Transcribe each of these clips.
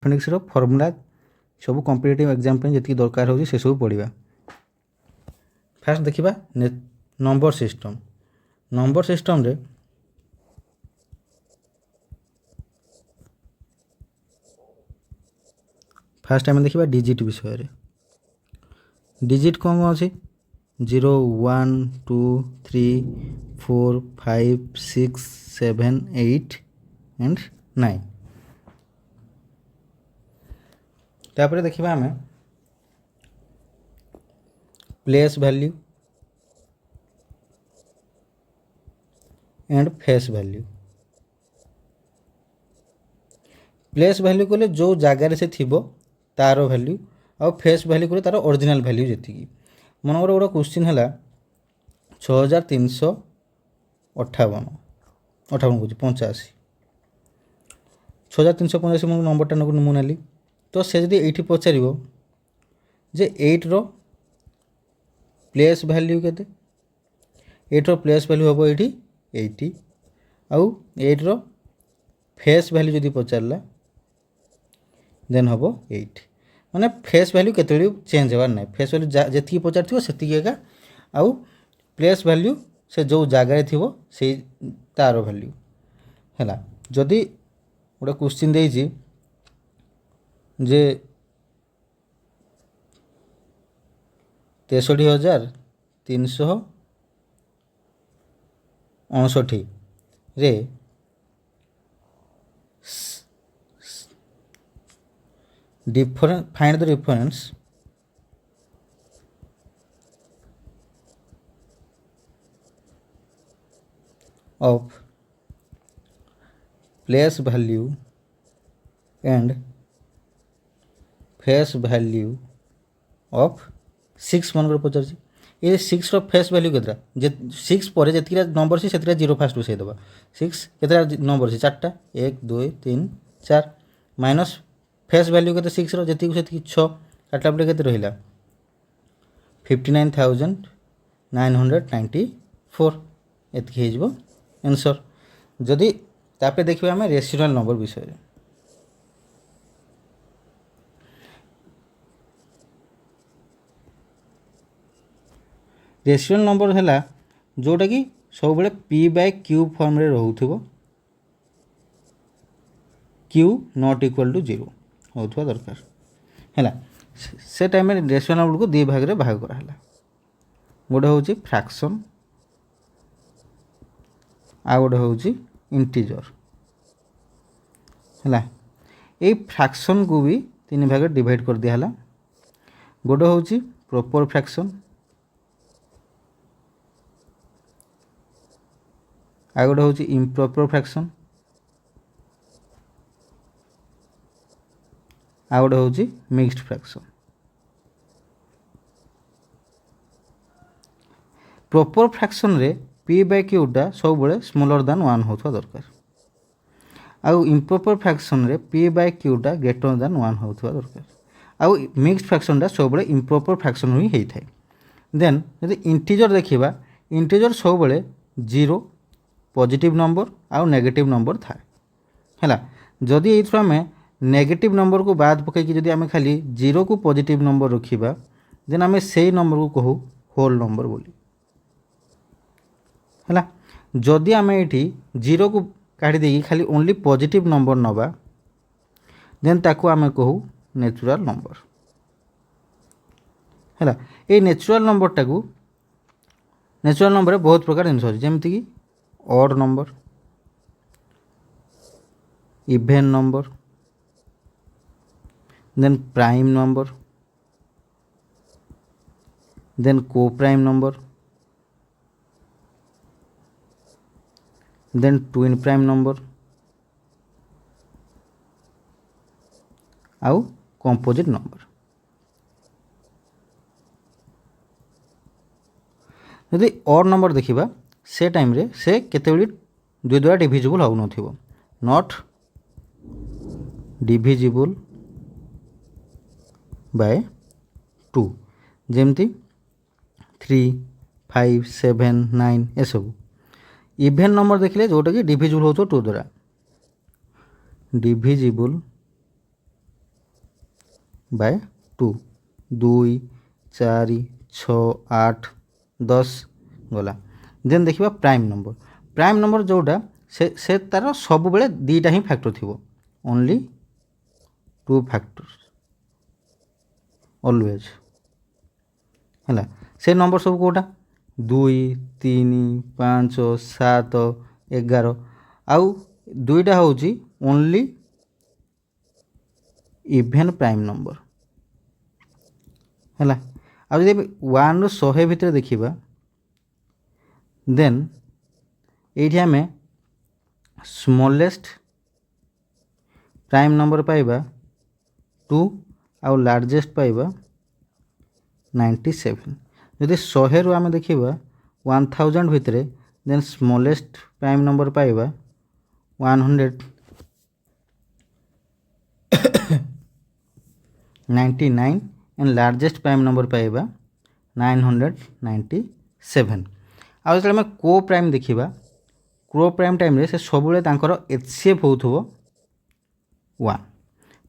Mathematics formula सब competitive exam पे जी दरकार हो से सब पढ़ा। फास्ट देखा नंबर सिस्टम रे फास्ट आम देखा डिजिट विषय। डिजिट कौन कौन अच्छी 0 1 2 3 4 5 6 7 8 एंड 9। तापर देखा आम place value and face value. Place value कहले जो जगार से थी तार वैल्यू आ फेस वैल्यू कहले तार ओरिजिनल वैल्यू जी। मन गोटे क्वेश्चन है 6358 कहूँ 85 6385 मुझे नंबरटा मुझे तो से जब ये पचार जे 8 रो प्लेस वैल्यू के 8 रो प्लेस वैल्यू हम ये 80 आउ 8 रो फेस वैल्यू जब पचारा देन हम 8 माने फेस वैल्यू केते चेंज होवार ना। फेस वैल्यू जी पचार थी से एका आउ प्लेस वैल्यू से जो जगार थी से तार वैल्यू है। जदि गोटे क्वेश्चन देजी जे 63,359 रे find the difference of place value and face value of 6 मन पचार ये 6 रो फेस वैल्यू केतरा जे 6 पर जी नंबर से 0 फास्ट बसई देवा 6 के नंबर से 4टा 1 2 3 4 माइनस फेस वैल्यू के 6 रो जी से 6 काटला पड़े के रहा 59,994 एति हो आंसर। जदि तापर देखिए आम रेसिडुअल नंबर विषय। रेसिडुअल नंबर है जोटा कि सब बेले p/q फॉर्म रे रहउथिबो q नॉट इक्वल टू 0 होथवा दरकार है। से टाइम में रेसिडुअल नंबर को दो भाग रे भाग कराला। गोटे हूँ फ्रैक्शन आ गोटे हूँ इंटीजर है। ये फ्रैक्शन को भी 3 भाग डिवाइड कर दिया। गोटे हूँ प्रॉपर फ्रैक्शन आ गोटे हूँ इम्प्रॉपर फ्रैक्शन आ गोटे हूँ मिक्स्ड फ्रैक्शन। प्रॉपर फ्रैक्शन रे p/q टा सब बड़े स्मॉलर दैन 1 होथवा दरकार आउ इम्प्रॉपर फ्रैक्शन रे p/q टा ग्रेटर दैन 1 होथवा दरकार आउ मिक्स्ड फ्रैक्शन टा सब बड़े इम्प्रॉपर फ्रैक्शन ही होई थाए। देन यदि इंटीजर देखिबा इंटीजर सब बड़े 0 पॉजिटिव नंबर आउ नेगेटिव नंबर थाए हैला। जदि एथरो हमें नेगेटिव नंबर को बाद पकई कि जदि हमें खाली 0 को पॉजिटिव नंबर रखिबा देन हमें सेही नंबर को कहू होल नंबर बोली है। जदि आम ये 0 को काढ़ी देगी खाली ओनली पॉजिटिव नंबर नवा देन ताको आम कहू नेचुरल नंबर है। ये नेचुरल नंबर टाकू नेचुरल नंबर बहुत प्रकार जिन अच्छे जमीक कि odd number even number then prime number then coprime number then twin prime number आउ कंपोजिट नंबर। यदि ऑड नंबर देखिबा से टाइम रे से केतेबेली दुई द्वारा डिविजिबल हो नथिबो नॉट डिविजिबल बाय 2 जेमती 3 5 7 9 ए सब। इवेन नंबर देखले जोटा कि डिविजिबल हो 2 द्वारा डिविजिबल बाय 2 2 4 6 8 10 गला। देन देखिबा प्राइम नंबर जोटा से तार सब बेले दीटा ही फैक्टर थिबो ओनली 2 फैक्टर्स ऑलवेज है से नंबर सब कोटा 2 3 5 7 11 आउ दुईटा हूँ ओनली इभेन प्राइम नंबर है। आ जब 1 रु 100 भितर देखा देन ये आम स्मॉलेस्ट प्राइम नंबर पाइबा 2 आउ लार्जेस्ट पाइबा 97। जदि 100 रु आम देखा 1000 भितर देन स्मॉलेस्ट प्राइम नंबर पाइबा 199 एंड लार्जेस्ट प्राइम नंबर पाइबा 997। आउ जो को प्राइम देखा को प्राइम टाइम से सब एचसीएफ हो 1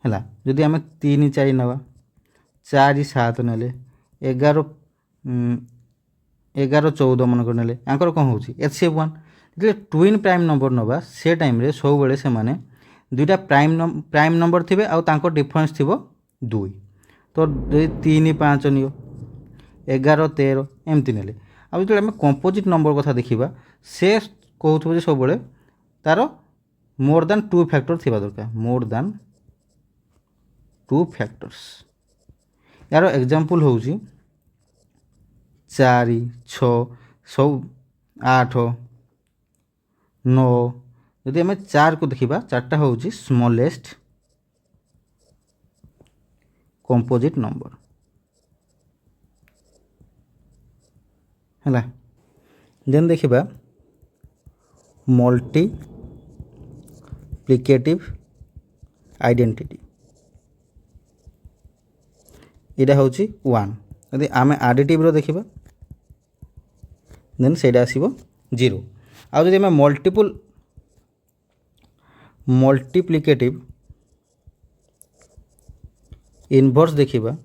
है। जदि आम 3 4 नवा 4 7 ने 11 11 14 मनक ने यहाँ कौन हो एचसीएफ 1। जो ट्विन प्राइम नंबर नवा से टाइम सब बेले से माने दुईटा प्राइम नंबर थे आउ डिफरेन्स थी 2 तो 3 5 नियो 11 13 एमती ने। आउ जो आम कंपोजिट नंबर कथा देखा से कहूँ सब बेले तार मोर दैन 2 फैक्टर थी दरकार मोर दैन 2 फैक्टर्स। यार एग्जांपल हूँ 4 6 सब 8 9। यदि आम 4 को देखा 4टा हूँ स्मॉलेस्ट कंपोजिट नंबर है। देन देखा मल्टीप्लिकेटिव आइडेंटिटी यहाँ हूँ 1। यदि आम आडिटिव देखा देन से आसो 0। आउ जब आम मल्टीप्लिकेटिव इनवर्स देखा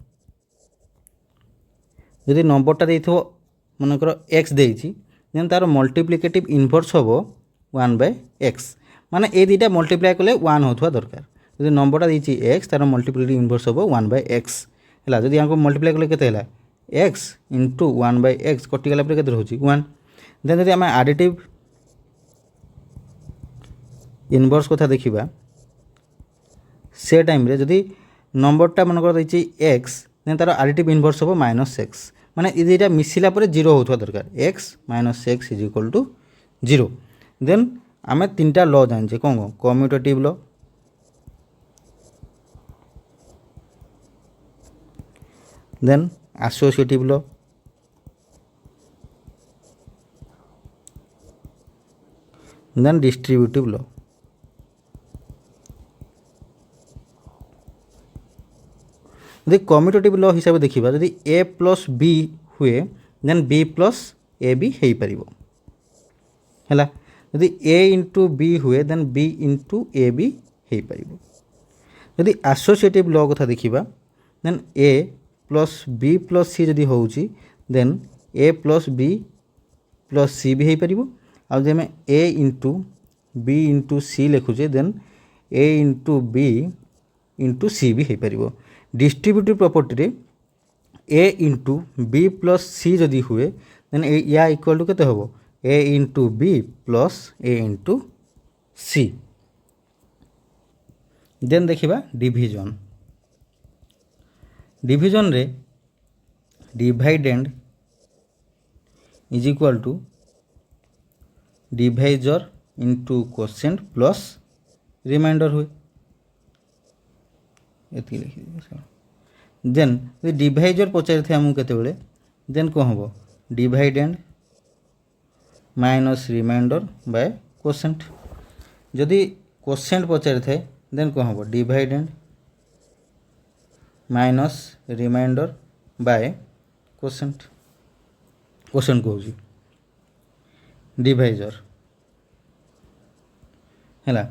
जदि नंबरटा देथो मनकर एक्स देती देन तार मल्टीप्लिकेटिव इनवर्स हम 1/x माने ए दुटा मल्टीप्लाई कले 1 होथवा दरकार। जदि नंबरटा देती एक्स तार मल्टीप्लिकेटिव इनवर्स हम 1/x है। जदि यहाँ मल्टीप्लाई कले केते हैला x इंटू 1/x कटिगला पर केते रहउची 1। देन जदि आम आडिटिव इनवर्स कथा देखा से टाइम रे जदि नंबरटा मनकर देती एक्स देन तार आडिटिव इनवर्स हम -x माने ये दुटा मिसिला पर 0 होथवा दरकार x - x is equal to 0। Then आम 3टा लॉ जाने कौन कौन commutative law then associative law then distributive law. यदि कम्यूटेटिव लॉ हिसाब से देखा जदि a प्लस b हुए देन b प्लस a भी हो पार है। यदि a इंटू b हुए देन b इंटू a भी हो पार। यदि एसोसिएटिव लॉ कथा देखा then a plus b plus c जदि हो then a plus b plus c भी हो पार। आउ जब a into b into c लिखुचे then a into b into c भी हो पार। डिस्ट्रीब्यूटिव प्रॉपर्टी रे a into B plus C जदि हुए देन या इक्वल टू केते होबो a into B plus a into C. Then देखिबा डिविजन डिविजन रे dividend is equal to divisor into quotient plus remainder हुए ये लिखी देन डिवाइजर पचारि थे आमको केते देन कौन हम dividend minus remainder by quotient. जदि कोसेंट पचारि थे देन कौन हम dividend minus remainder by quotient quotient कहूँ डिवाइजर है।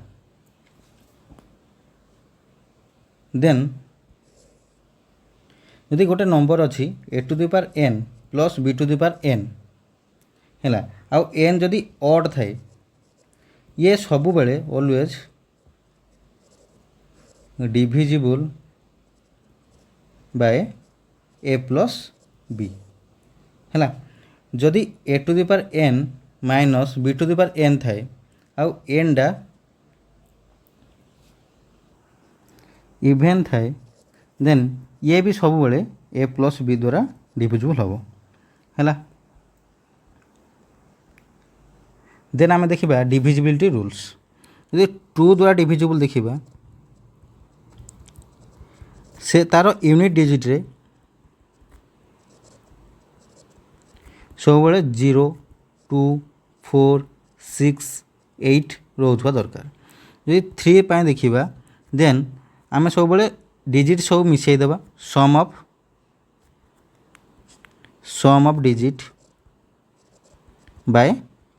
देन যদি गोटे नंबर अच्छी A to the power n plus b to the power n है आउ n जदि ऑड थाए ये सबु बेले always divisible by a plus b है जदि A to the power n minus b to the power n थाए आउ n डा इवेन थाए देन ये भी सब बेले ए प्लस बी द्वारा डिविजिबल हम है। देन आम देखा डिविजिबिलिटी रूल्स यदि 2 द्वारा डिविजिबल देखा से तार यूनिट डिजिट रे सब बेले 0 2 4 6 8 रोवा दरकार। यदि 3 पाए देखा देन आम सब बेले डिजिट सब मिसई देबा सम ऑफ डिजिट बाय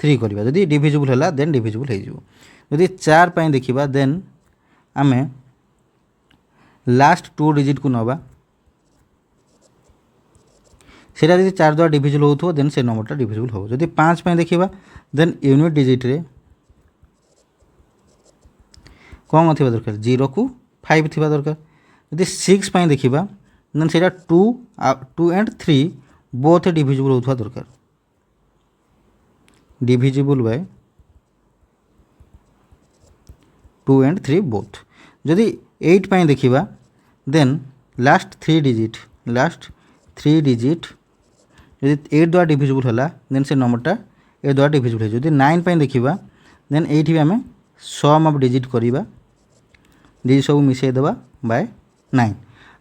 3 करवा जदि डिविजिबल है देन डिविजिबल हो। जदि 4 पाए देखा देन आम लास्ट 2 डिजिट को नवा सेटा जदि 4 द्वारा डिविजिबल हो देन से नंबरटा डिविजिबल हो। जदि 5 पाए देखा देन यूनिट डिजिट रे कौन थी दरकार 0 को 5 थी दरकार। यदि 6 पाए देखा देन से 2 एंड 3 बोथ डिविजिबल होता दरकार डिविजिबल बाय 2 एंड 3 बोथ। जदि 8 पाए देखा देन लास्ट 3 डिजिट यदि 8 द्वारा डिविजिबल है देन से नंबरटा 8 द्वारा डिविजिबल है। जदि 9 पाए देखा देन ये आम सम ऑफ डिजिट करवा डिजिट सब मिसई देवा बाय 9।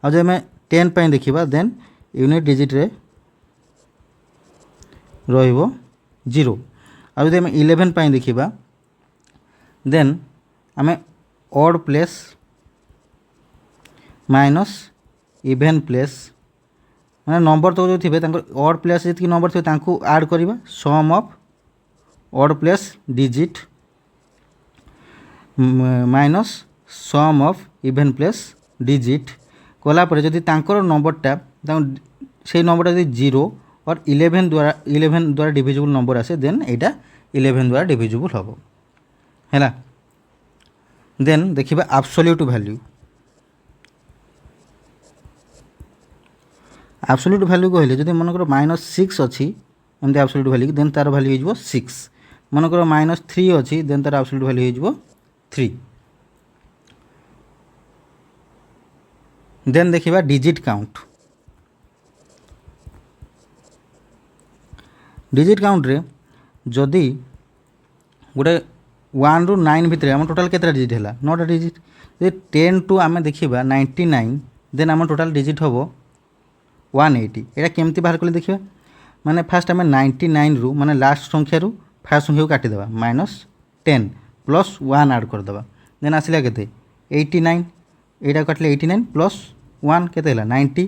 और जब आम 10 पाए देखा देन यूनिट डिजिट रे रहिबो 0। और जब आम 11 पाए देखा देन आम odd place minus even place मैंने नंबर तो जो थे ऑड प्लेस जी नंबर थे आड करवा sum of odd place digit minus sum of even place digit कलापर जदि नंबरटा से नंबरटा जब 0 और 11 द्वारा डिविजिबल नंबर आसे देन यहाँ 11 द्वारा डिविजिबल हम है। देन देखिए एब्सोल्यूट वैल्यू कहले जदि मनकर -6 अच्छी एमती एब्सोल्यूट वैल्यू देन तार वैल्यू हो 6 मनकर -3 अच्छी देन तार एब्सोल्यूट वैल्यू हो 3। देन देखिबा डिजिट काउंट रे जदि गोटे 1 रु 9 भितर आम टोटाल केतटा डिजिट है 9टा डिजिट जदि 10 टू आम देखा 99 देन आम टोटाल डिजिट हम 180। यहाँ केमती बाहर कले देखिए माने फास्ट आम 99 रु माने लास्ट संख्या रु फास्ट संख्या को काटिदेवा -10 प्लस 1 आड करदे देन आसला के 89 यहाँ काटिले 89 प्लस 1 केते 90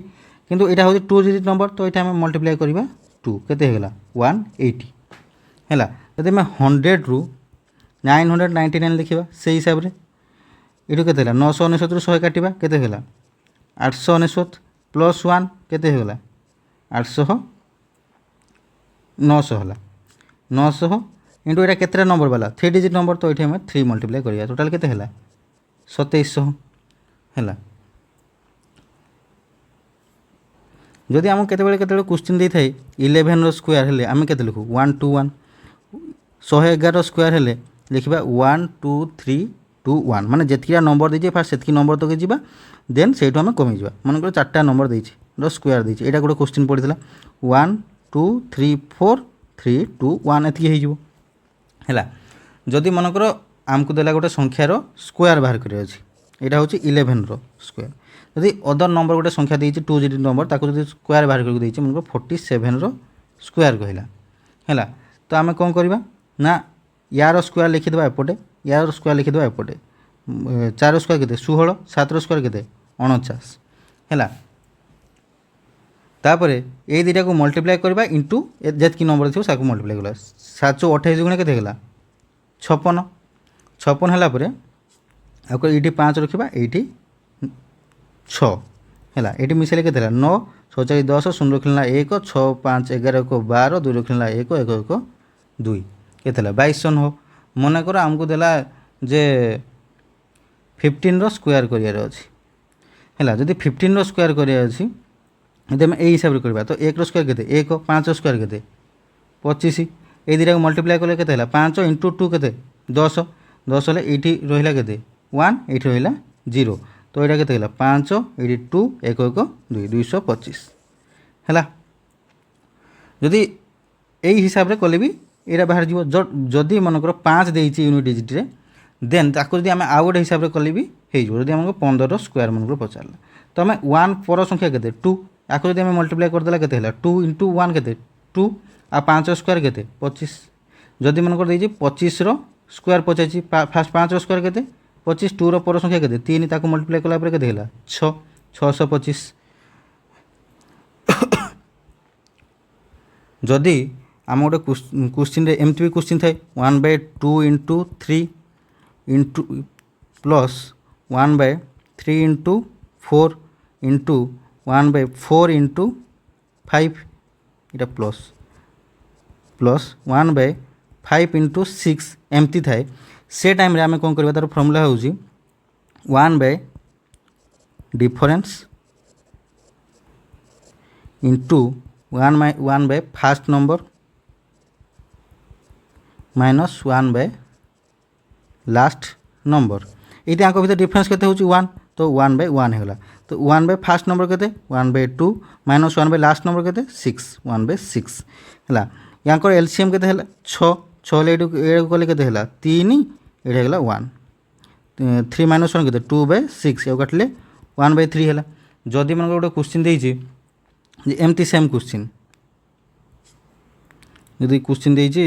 किंतु यहाँ हूँ 2 डिजिट नंबर तो यहाँ आम मल्टीप्लाई करवा 2 केते 180 है। जब आम 100 रु 999 लिखा से हिसाब से ये के 999 रु 100 काटा केते 899 प्लस 1 केते 800 900 है 900 इंटू यहाँ केतटा नंबर वाला 3 डिजिट नंबर तो ये 3 मल्टीप्लाई करवा टोटाल केते 2700 है। जदि आम केते क्वेश्चन दे थाए 11 रो स्क्वायर हेले आम केते लिखु 121 111 रो स्क्वायर हेले लिखा 1 2 3 2 1 माने जितकिया नंबर दीजिए फास्ट से नंबर तक जावा देन से आम कमी जा मन 4टा नंबर देछि रो स्क्वायर देछि एटा गोटे क्वेश्चन पड़ीला 1 2 3 4 3 2 1 एति हो है। जदि मनकर आमको देला गोटे संख्यार स्क्वायर बाहर करिया अछि एटा होछि 11 रो स्क्वायर जदि अदर नंबर गोटे संख्या देछि 2 डिजिट नंबर ताको जदि स्क्वायर बाहर करके देछि मनकर 47 रो स्क्वायर कहला है। तो आम कौन करवा ना यार स्क्वायर लिखिदेवा एपटे यार स्क्वायर लिखिदेवा एपटे 4 स्क्वायर केते 16 7 स्क्वायर केते 49 है। तापर ये दुटा को मल्टीप्लाई करवा इंटू जितकी नंबर थी साको मल्टीप्लाई कला 728 गुणे केते गला 56 56 है ये 5 रखा ये 6 है ये मिसेले के 9 6 4 10 0 रखिला 1 6 5 11 1 12 2 रखिला 1 1 1 2 के 22 हो मनकर आमको देला जे 15 स्क्वायर करार अच्छी है जदि 15 स्क्वायर करार अच्छी यदि आम यही हिसाब से करवा तो 1 स्क्वायर के 1 5 स्क्वायर के 25 ये दुटा को मल्टीप्लाई कले के 5 इंटू 2 के 10 10 हेल्ले ये रहा के 1 ये रहा 0 तो यहाँ के 5 ये 2 1 1 2 225 है जदि यही हिसाब से कले भी यहाँ बाहर जीव जदि मनकर 5 देती यूनिट डिजिट रे देन ताको जदि आम आउ गोटे हिसाब से कले भी हो जदि आमको 15 स्क्वायर मनकर पचारा तो आम 1 पर संख्या के 2 आपको जब मल्टीप्लाई करदेला के 2 इंटू 1 के 2 आ 5 स्क्वायर के 25 जदि मनकर देखिए 25 स्क्वायर पचाई फास्ट 5 स्क्वायर के 25 2 पर संख्या के 3 ताको मल्टीप्लाई कला के 6 625 जदि आम गोटे क्वेश्चन एमती भी क्वेश्चन थाए 1/2 into 3 into plus 1/3 into 4 into 1/4 into 5 इटा प्लस प्लस 1/5 इंटू 6 एमती थाए से टाइम रे आम कौन करवा तार फर्मूला हूँ 1 difference into 1 fast number minus 1 last number ये आंक भर डिफरेंस के 1 तो 1/1 होगा तो 1 फास्ट नंबर के 1/2 माइनस 1 लास्ट नंबर के 6 1/6 है यहाँ एलसीएम के 6 6 ये कले के 3 ये 1 3 माइनस 1 के 2/6 ये काटिले 1/3 है जदि मन गोटे क्वेश्चन देती एमती सेम क्वेश्चन यदि क्वेश्चन देती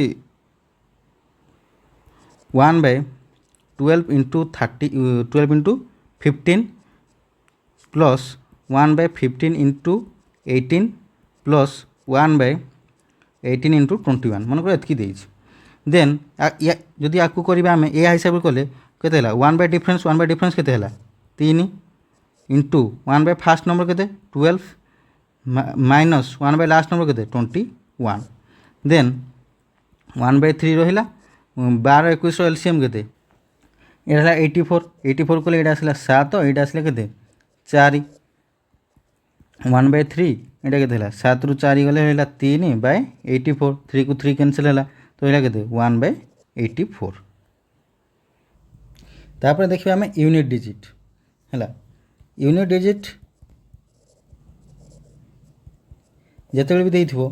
1/12 into 30 12 into 15 plus 1/15 into 18 plus 1/18 into 21 मन को देन जदि आपको करवा आम या हिसाब से कले के 1 डिफरेंस 1 डिफरेंस के 3 इंटू 1 फास्ट नंबर के 12 माइनस 1 लास्ट नंबर के 21 देन 1/3 रहा 12 21 एलसीएम के ये 84 84 कले ये आसला 7 ये आसला के 4 1/3 ये के 7 रु 4 गले 3/84 3 को 3 कैंसिल है तो ये के 1/84 तापर देखिए आम यूनिट डिजिट है यूनिट डिजिट जिते भी देथो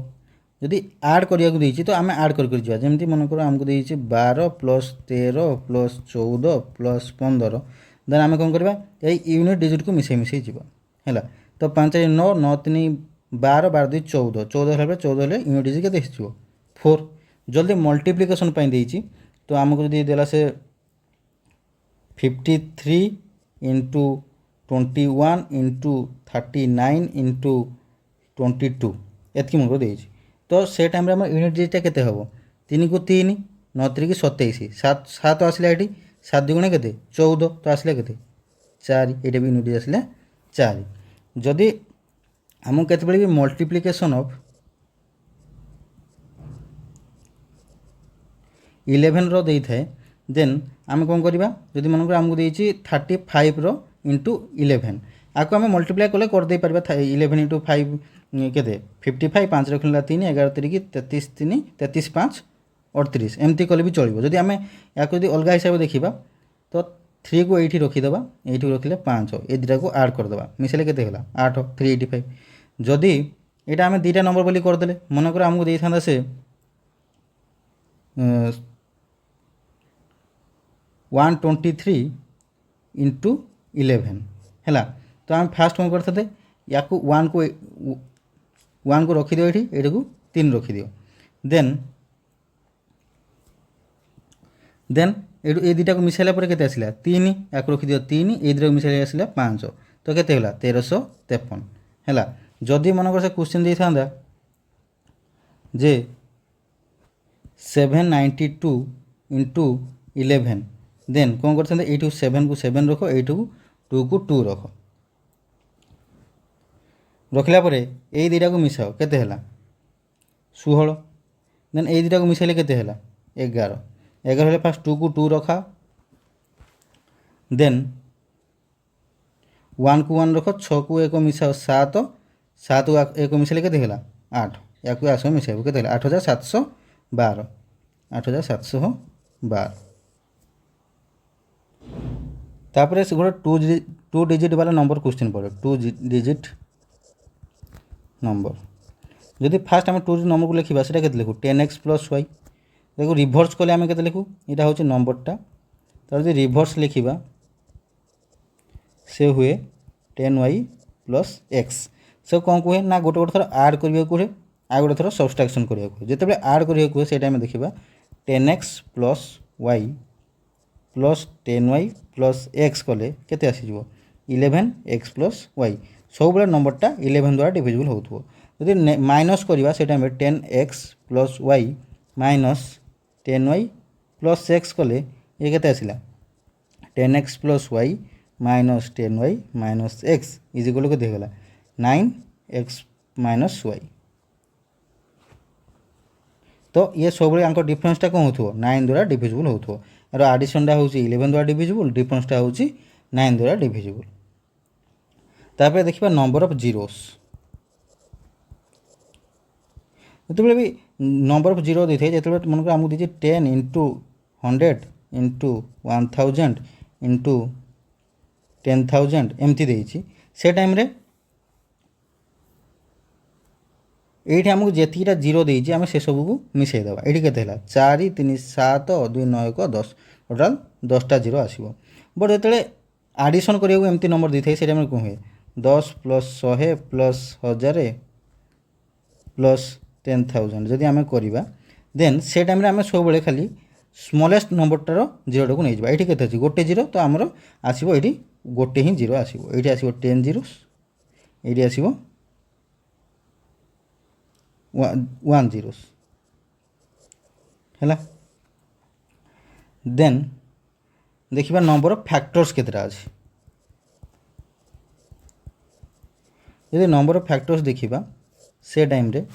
जदि आड करिया को देछि तो आम आड कर जा जमी मनकर आमको देछि 12 प्लस 13 प्लस 14 प्लस 15 देन आम कौन करवा यूनिट डिजिट को मिसई मिसई जीव है तो 5 9 9 3 12 12 2 14 14 14 यूनिट डिजिट के 4 जल्दी मल्टीप्लिकेशन पाई देछि तो आमको जदि देला से 53 इंटू 21 इंटू 39 इंटू 22 एतकी मन को देछि तो से टाइम रे यूनिट डिजिटा केते हबो 3 को 3 9 3 27 7 7 आसला एठी 7 दुगुणे केते 14 तो आसला केते 4 एटा भी यूनिट आसला 4 जदि हमको केते बेले भी मल्टीप्लिकेशन ऑफ 11 रो देई थाए देन आम कौन करवा जदि मन को आमको देछि 35 रो इंटू 11 आपको आम मल्टीप्लाई कले कर दे परबा 11 इंटू 5 के 55 5 रखला 3 11 3 33 3 33 5 38 एमती कले भी चलो जदि आम या अलग हिसाब से देखा तो 3 को ये रखीदे ये रखिले 5 ये दुटा को आड करदे मिसेले के 8 385 जदि यहाँ आम 2टा नंबर बोली करदे मनकर आमको दे था से 123 इंटू 11 है तो आम फास्ट कौन करते या 1 को रखीद ये को 3 रखीद देन देन ये दुटा को मिसाइला के आसला 3 या रखीद 3 ये दुटा को मिसाइल आसला 5 तो के 1353 है जदि मनकर से क्वेश्चन दे था जे 792 इंटू 11 देन कौन करते ये 7 को 7 रख ये 2 को 2 रख रखला परे एई दुईटा को मिसाओ केते हला 16 देन एई दुईटा को मिसाइले केते हला 11 11 हेले फास्ट 2 को 2 रखाओ देन 1 को 1 रख 6 को 1 मिसाओ 7 7 को 1 मिसाइले केते हला 8 या को आसो मिसाइबो केते हला 8712 8712 तापर से गोटे 2 डिजिट वाला नंबर क्वेश्चन पड़े 2 डिजिट नंबर जदि फास्ट आम 2 नंबर को लिखा से लिखू 10x प्लस वाई देखो रिभर्स कले आम के लिखू यहाँ हूँ नंबरटा तर जो रिभर्स लिखा से हुए 10y प्लस x से कौन कहे ना गोटे गोटे थर आड करने कहे आ गोटे थर सब्सट्राक्शन करने कहे जिते आड करने कहे से देखा 10x plus y plus 10y plus x कले केते आसीजिवो 11x प्लस वाई सब बेले नंबरटा 11 द्वारा डिविजिबल होउथबो जदि माइनस करवा से time 10x plus y minus 10y plus x कले ये केते आसिला 10x plus y minus 10y minus x is equal केते होगला 9x माइनस वाई तो ये सब बेले डिफरेन्सटा कौन हो 9 द्वारा डिविजिबल होथबो यार आडिशनटा हूँ 11 द्वारा डिविजिबल डिफरेन्सटा हूँ 9 द्वारा डिविजिबल तापर देखिबा नंबर ऑफ जीरोस जिते भी नंबर ऑफ जीरो देते जिते मन आमको दीजिए 10 इंटू 100 इंटू 1000 इंटू 10,000 एमती देती से टाइम रे ये आमको जीटा जीरो देती आम से सब को मिसई देवा ये के 4 3 7 2 9 1 10 टोटाल 10टा जीरो आसो बट जो आडिशन करने एमती नंबर दी था से टाइम कौन हुए 10 प्लस 100 प्लस 1000 प्लस 10,000 जदि आम करवा देन से टाइम आम सब बेले खाली स्मलेस्ट नंबरटार जीरोटा को नहीं जावा ये के गोटे जीरो तो आमर आसो ये गोटे ही जीरो आसो ये आसो 10 जीरोस ये आसो 1 जीरोस है देन देखिबा नंबर ऑफ फैक्टर्स केतरा अछि यदि नंबर ऑफ फैक्टर्स देखिबा से टाइम रे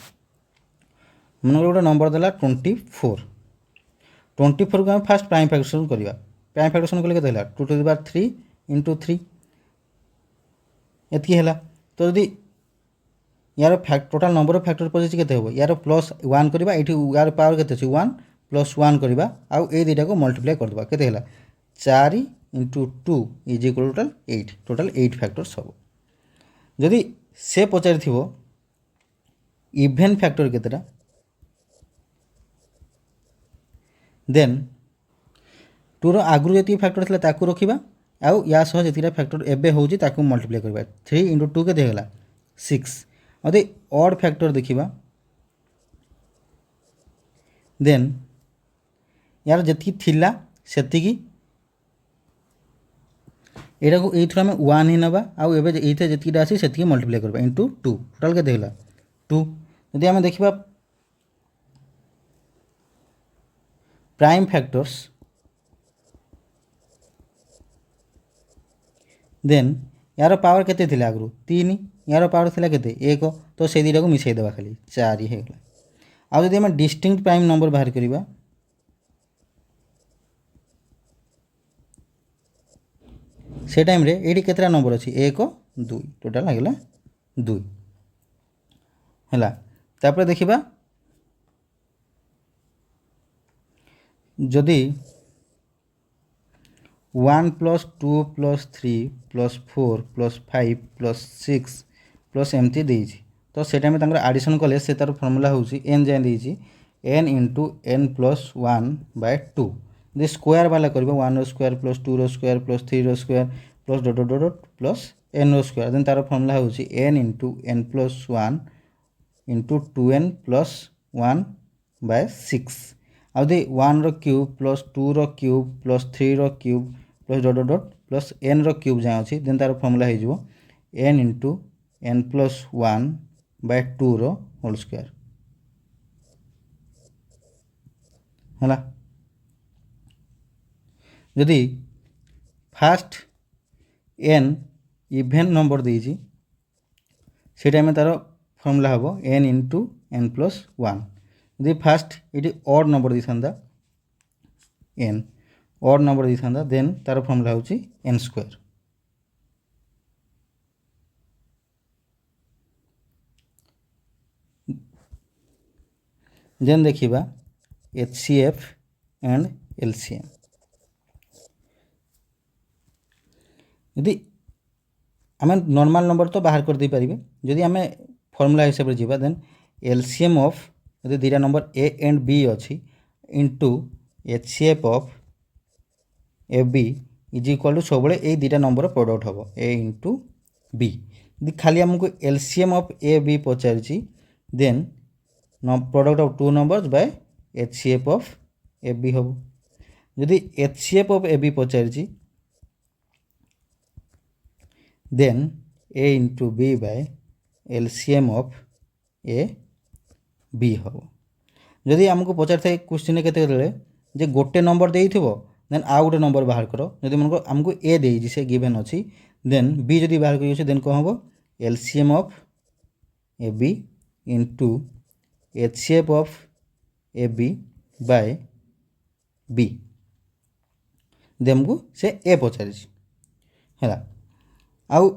मन गोटे नंबर देला 24 24 को हम फास्ट प्राइम फैक्टरेशन करवा प्राइम फैक्टरेशन कले केते हला 2 टू द पावर 3 इंटू 3 एतकी हला तो यदि यार टोटाल नंबर ऑफ फैक्टर पजिस केते होबो यार प्लस 1 करवा एठी यार पावर केते अछि 1 प्लस 1 करवा आउ ए दुटा को मल्टीप्लाई कर देबा केते हला 4 into 2 is equal total 8 factors हम जदि से पचारि थिबो इभेन फैक्टर केतेटा देन 2 रो आगु जति फैक्टर थिला ताकू रखिबा आउ या सह जतिटा फैक्टर एबे होउची ताकू मल्टीप्लाई करबा 3 इंटू 2 केते होला 6 अदि ऑड फैक्टर देखिबा देन यार जति थिला सेतिकी एटा को एथरा में 1 ही नबा आउ एबे एथे जतिटा आसी सेतिकी मल्टीप्लाई करबा इनटू 2 टोटल के देला 2 यदि हम देखिबा प्राइम फैक्टर्स देन यार पावर केते थिला आगु 3 यार पावर थिला केते 1 तो से दिटा को मिसई देबा खाली 4 ही हेगला आउ यदि हम डिस्टिंक्ट प्राइम नंबर बाहर करिबा से टाइम रे एडी केतरा नंबर अछि 1 2 टोटल लागला 2 हला तापर देखिबा जदि 1 plus 2 plus 3 plus 4 plus 5 plus 6 plus एमती देइछि तो से टाइम तांकर एडिशन कले से तार फार्मूला होउछि n जाय देइछि n into n plus 1 by 2 दे स्क्वायर वाला करबा 1 रो स्क्वायर प्लस 2 रो स्क्वायर प्लस 3 रो square plus dot dot dot plus n रो स्क्वायर देन तार फार्मूला होउछि n into n plus 1 into 2n plus 1 by 6 आउ दे 1 रो क्यूब प्लस 2 रो क्यूब प्लस 3 रो cube plus dot dot dot plus n रो cube जाय अछि देन तार फार्मूला हे जिवो n into n plus 1 by 2 रो होल स्क्वायर हला यदि फास्ट n इभेन नंबर देइछि से टाइम तार फर्मुला हम n इंटू n प्लस 1 यदि फास्ट ये ऑड नंबर दी था n ऑड नंबर दी था देन तार फर्मुला हूँ n स्क्वायर देन देखिबा HCF एंड LCM यदि आम नॉर्मल नंबर तो बाहर कर दे पारिबे जदि आम फॉर्मूला हिसाब से जीवा देन LCM ऑफ यदि दुईटा नंबर A एंड B अच्छी into HCF of AB is equal to सब ये दुईटा नंबर प्रोडक्ट हम A इंटू B यदि खाली आमको LCM ऑफ AB पचारि then product of two numbers by HCF of AB हम यदि HCF ऑफ AB पचारि then A into B by LCM of AB हम जदि आमको पचार थे क्वेश्चन के गोटे नंबर दे देन आउ गोटे नंबर बाहर कर जदि मन आमको A दे से गिवन अच्छी देन B जदि बाहर कर देन कौन हम LCM of AB into HCF of AB by B then को से A पचारि है आउ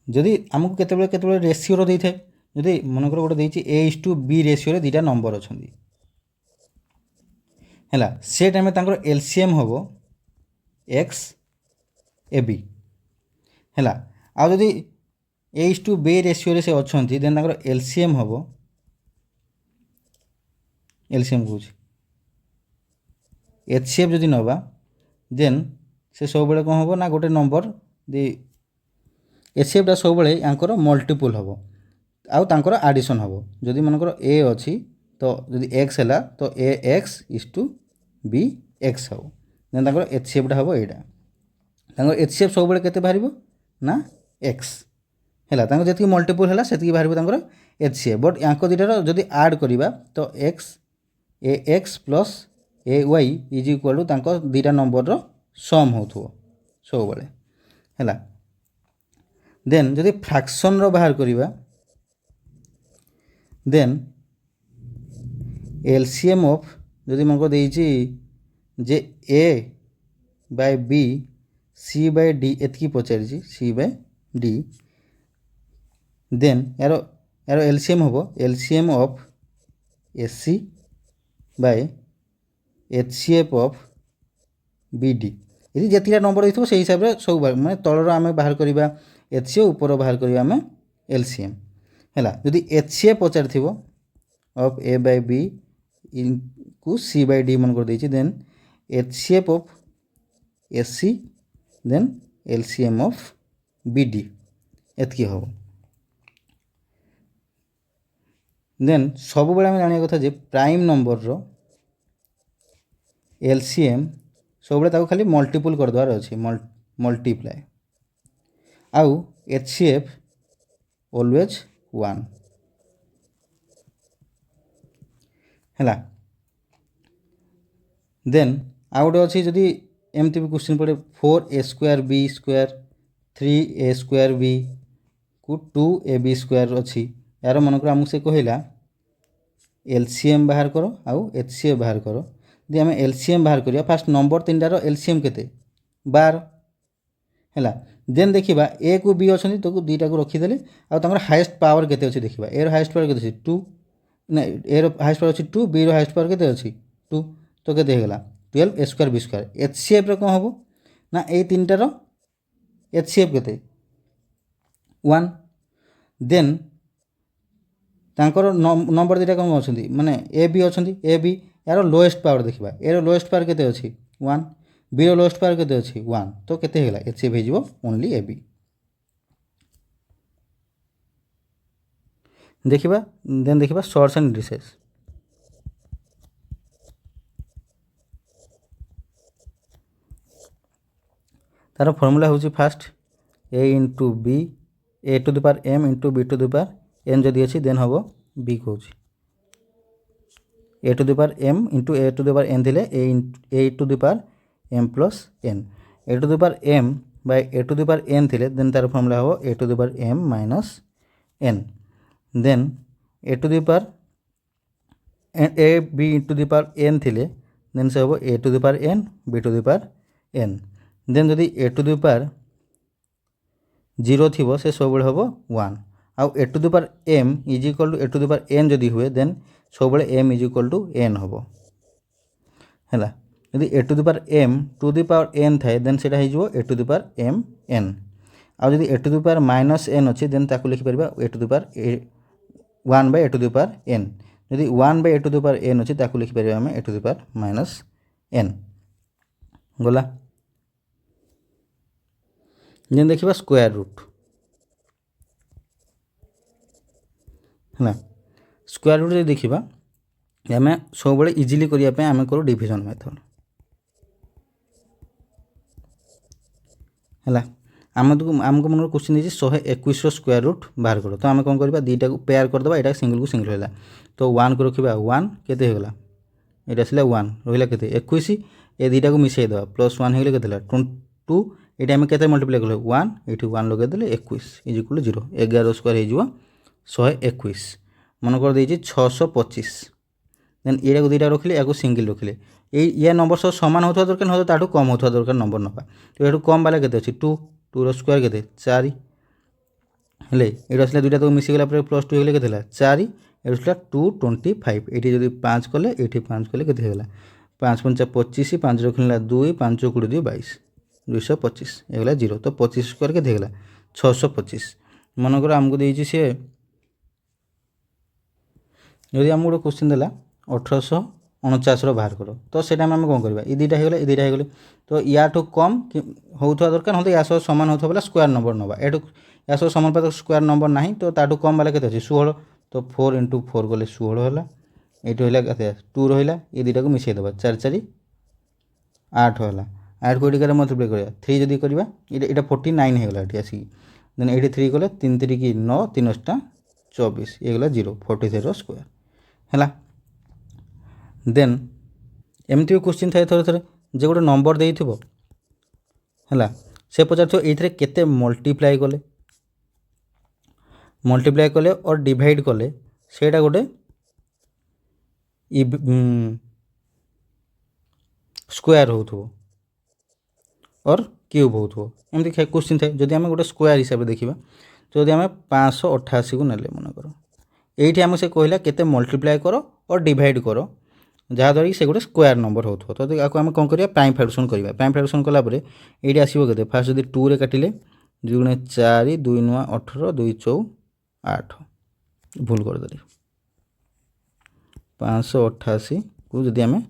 जदि आमको केते रेसीओ दे थाए जदि मनकर गोटे देछि A/B रेसीओ रे दुईटा नंबर अछंती हैला से टाइम तांकर LCM हम X AB हैला आ जदि A/B रेसीओ रे से अछंती देन तांकर LCM हम LCM कहूँ HCF जदि नवा देन से सब बेले कौन हम ना गोटे नंबर दे HCF टा सब बेले यांकर मल्टीपल हम आउ तांकर एडिशन हम जदि मनकर A अच्छी तो जदि X है तो AX is to B X हम देन तांकर HCF टा हम एटा तांकर HCF सब बेले केते बाहरिबो ना X हैला तांकर जति मल्टीपल हैला सेति बाहरिबो तांकर HCF बट यांको दिटार जदि ऐड करिबा तो X AX plus AY is equal to तांको दुईटा नंबर रो सम होथो सब बेले हैला देन जदि फ्रैक्शन रो बाहर करिबा देन LCM ऑफ जदि मन को देछि जे A by B C by D एतकी पचारि C बाय D देन यारो LCM होबो LCM of SC by HCF of BD यदि जेतिटा नंबर देथिबो से हिसाब रे सब माने तळर आमे बाहर करिबा HCF ऊपर बाहर करिबा आमे LCM हैला यदि HCF पचारथिबो ऑफ A बाय B को C बाय D मन कर देछि then HCF of SC then LCM of BD एतकी हो देन सब बेले आमे जानिया कथा जे प्राइम नंबर रो LCM सब बेले ताको खाली मल्टीपल कर दवार अछि मल्टीप्लाई आउ HCF ऑलवेज 1 हैला देन आउ गोटे अच्छी जदि एमती भी क्वेश्चन पड़े 4A square B square 3A square B को 2AB स्क्वायर अच्छी यार मनकर आमको से कहला LCM बाहर करो आउ HCF बाहर करो यदि आम LCM बाहर करिया फास्ट नंबर तीनटार LCM केते 12 हैला देन देखिबा A को B अछंती तो दुईटा को रखिदेले आ तांकर हाईएस्ट पावर केते अछि देखिबा A रो हाईएस्ट पावर केते अछि 2 ना A रो हाईएस्ट पावर अछि 2 B रो हाईएस्ट पावर केते अछि 2 तो केते हेगला 12 A square B square HCF रो कोन हबो ना ए तीनटार HCF केते 1 देन तांकर नंबर दुईटा कोन अछंती माने AB अछंती AB यार लोएस्ट पावर देखिबा ए रो लोएस्ट पावर केते अछि 1 B रो लोएस्ट पावर केते अछि 1 तो केते हेगला HCF हे जिवो ओनली AB देखिबा देन देखिबा शॉर्ट्स एंड डिसेस तार फॉर्मूला होची first A into B A to the power M into B to the power N जदि अछि देन हबो B कहूची A to the power M into A to the power N दिले A to the power M plus N A to the power M by A to the power N थिले then तार formula हो A to the power M minus N then A to the power A B to the power N थिले then से हो A to the power N B to the power N then जदि A to the power 0 थिबो से सब बेले हबो 1 आउ A to the power M is equal to A to the power N जदि हुए देन सब बेले M is equal to N हबो हैला यदि A to the power M to the power N थाए देन सेटा हे जिवो A to the power M N आउ जदि A to the power minus N अछि देन ताकु लिखि परबा A to the power 1 by A to the power N यदि 1 by A to the power N अछि ताकु लिखि परबा हम A to the power minus N गला देन देखिबा स्क्वायर रूट है स्क्वायर रूट देखिबा आम सब बड़े इजिली करने आम करूँ डिविजन मेथड है आमको मन क्वेश्चन देती 121 स्क्वायर रूट बाहर कर तो आम कौन करवा दुईटा को पेयर करदे यहाँ सिंगल को सिंगल है तो 1 को रखा 1 केते होगा ये आसला 1 रहा के 21 ये दुईटा को मिसई देवा +1 होगा के 2 ये आम के मल्टीप्लाई कल 1 ये 1 लगेदे 21 इज इक्वल 0 11 स्क्वायर हो 121 मन कर देती 625 देन ये दुईटा रखिले या सिंगल रखिले या नंबर सब सामान होता दरकार ना ताठू कम होता दरकार नंबर नवा तो ये कम बाला के 2 2 स्क्वायर के 4 हेले ये आसला दुईटा तो मिसीगला +2 होगा के 4 ये 225 ये जो 5 कले ये 5 कले के 5 5 25 5 रखिला 2 5 20 22 225 ये 0 तो 25 स्क्वायर के 625 मनकर आमको देती सी जदि आम गोटे क्वेश्चन देला 1849 बाहर कर तो से आम कौन करवा ये दुईटा हो दुईटा हो तो या कम होता दरकार ना या सह सामान होता बेला स्क्वायर नंबर नवा या सह सामान पात स्क्वायर नंबर ना तो ताठू कम बाला के 16 तो 4 × 4 गले 16 है ये रहा 2 रहा ये दुईटा को मिसई देवा 4 4 8 है 8 को ये मल्टीप्लाई करवा 3 जदि करवा ये 49 होगा ये आसिक देन ये 3 गले 3 3 की 9 3 24 ये गला 0 43 स्क्वायर है देन एमती क्वेश्चन थाए थोड़े थोड़े जो गोटे नंबर दे है से पचार ये केते मल्टीप्लाई कले और डिवाइड कले सेटा गोटे स्क्वायर हो और क्यूब हो एमती क्वेश्चन थाए जदि आम गोटे स्क्वायर हिसाब से देखा तो जब आम 588 को नेले मन कर ये आम से कहला केते मल्टीप्लाई करो और डिवाइड करो जहाँद्वारा कि से गोटे स्क्वायर नंबर हो तो आपको आम कौन करिया प्राइम फ्रैक्शन करिया प्राइम फ्रैक्शन कलापर ये आसो के फास्ट जब 2 रे काटिले 2 × 4 2 × 9 18 2 × 4 8 भूल करदे 588 को जदि आम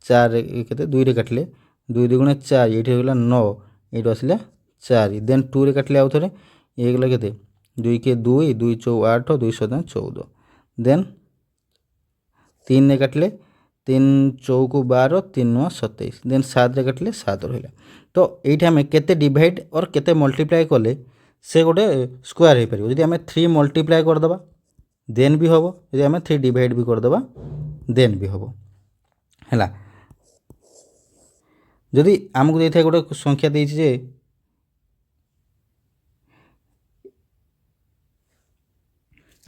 4 के 2 रे काटिले 2 2 × 4 ये होगा 9 ये आसला 4 देन 2 रे काटिले आउ थे ये गला के 2 के 2 2 4 8 2 7 14 देन 3 रे काटिले 3 चौक 12 3 9 27 देन 7 रे काटिले 7 रहा तो ये आम केते डिवाइड और केते मल्टीप्लाई कले से गोटे स्क्वायर हो पार जब आम 3 मल्टीप्लाई करदे देन भी हम जब आम 3 डिवाइड भी करदे देन भी हम है जदि आमको देता गोटे संख्या देती जे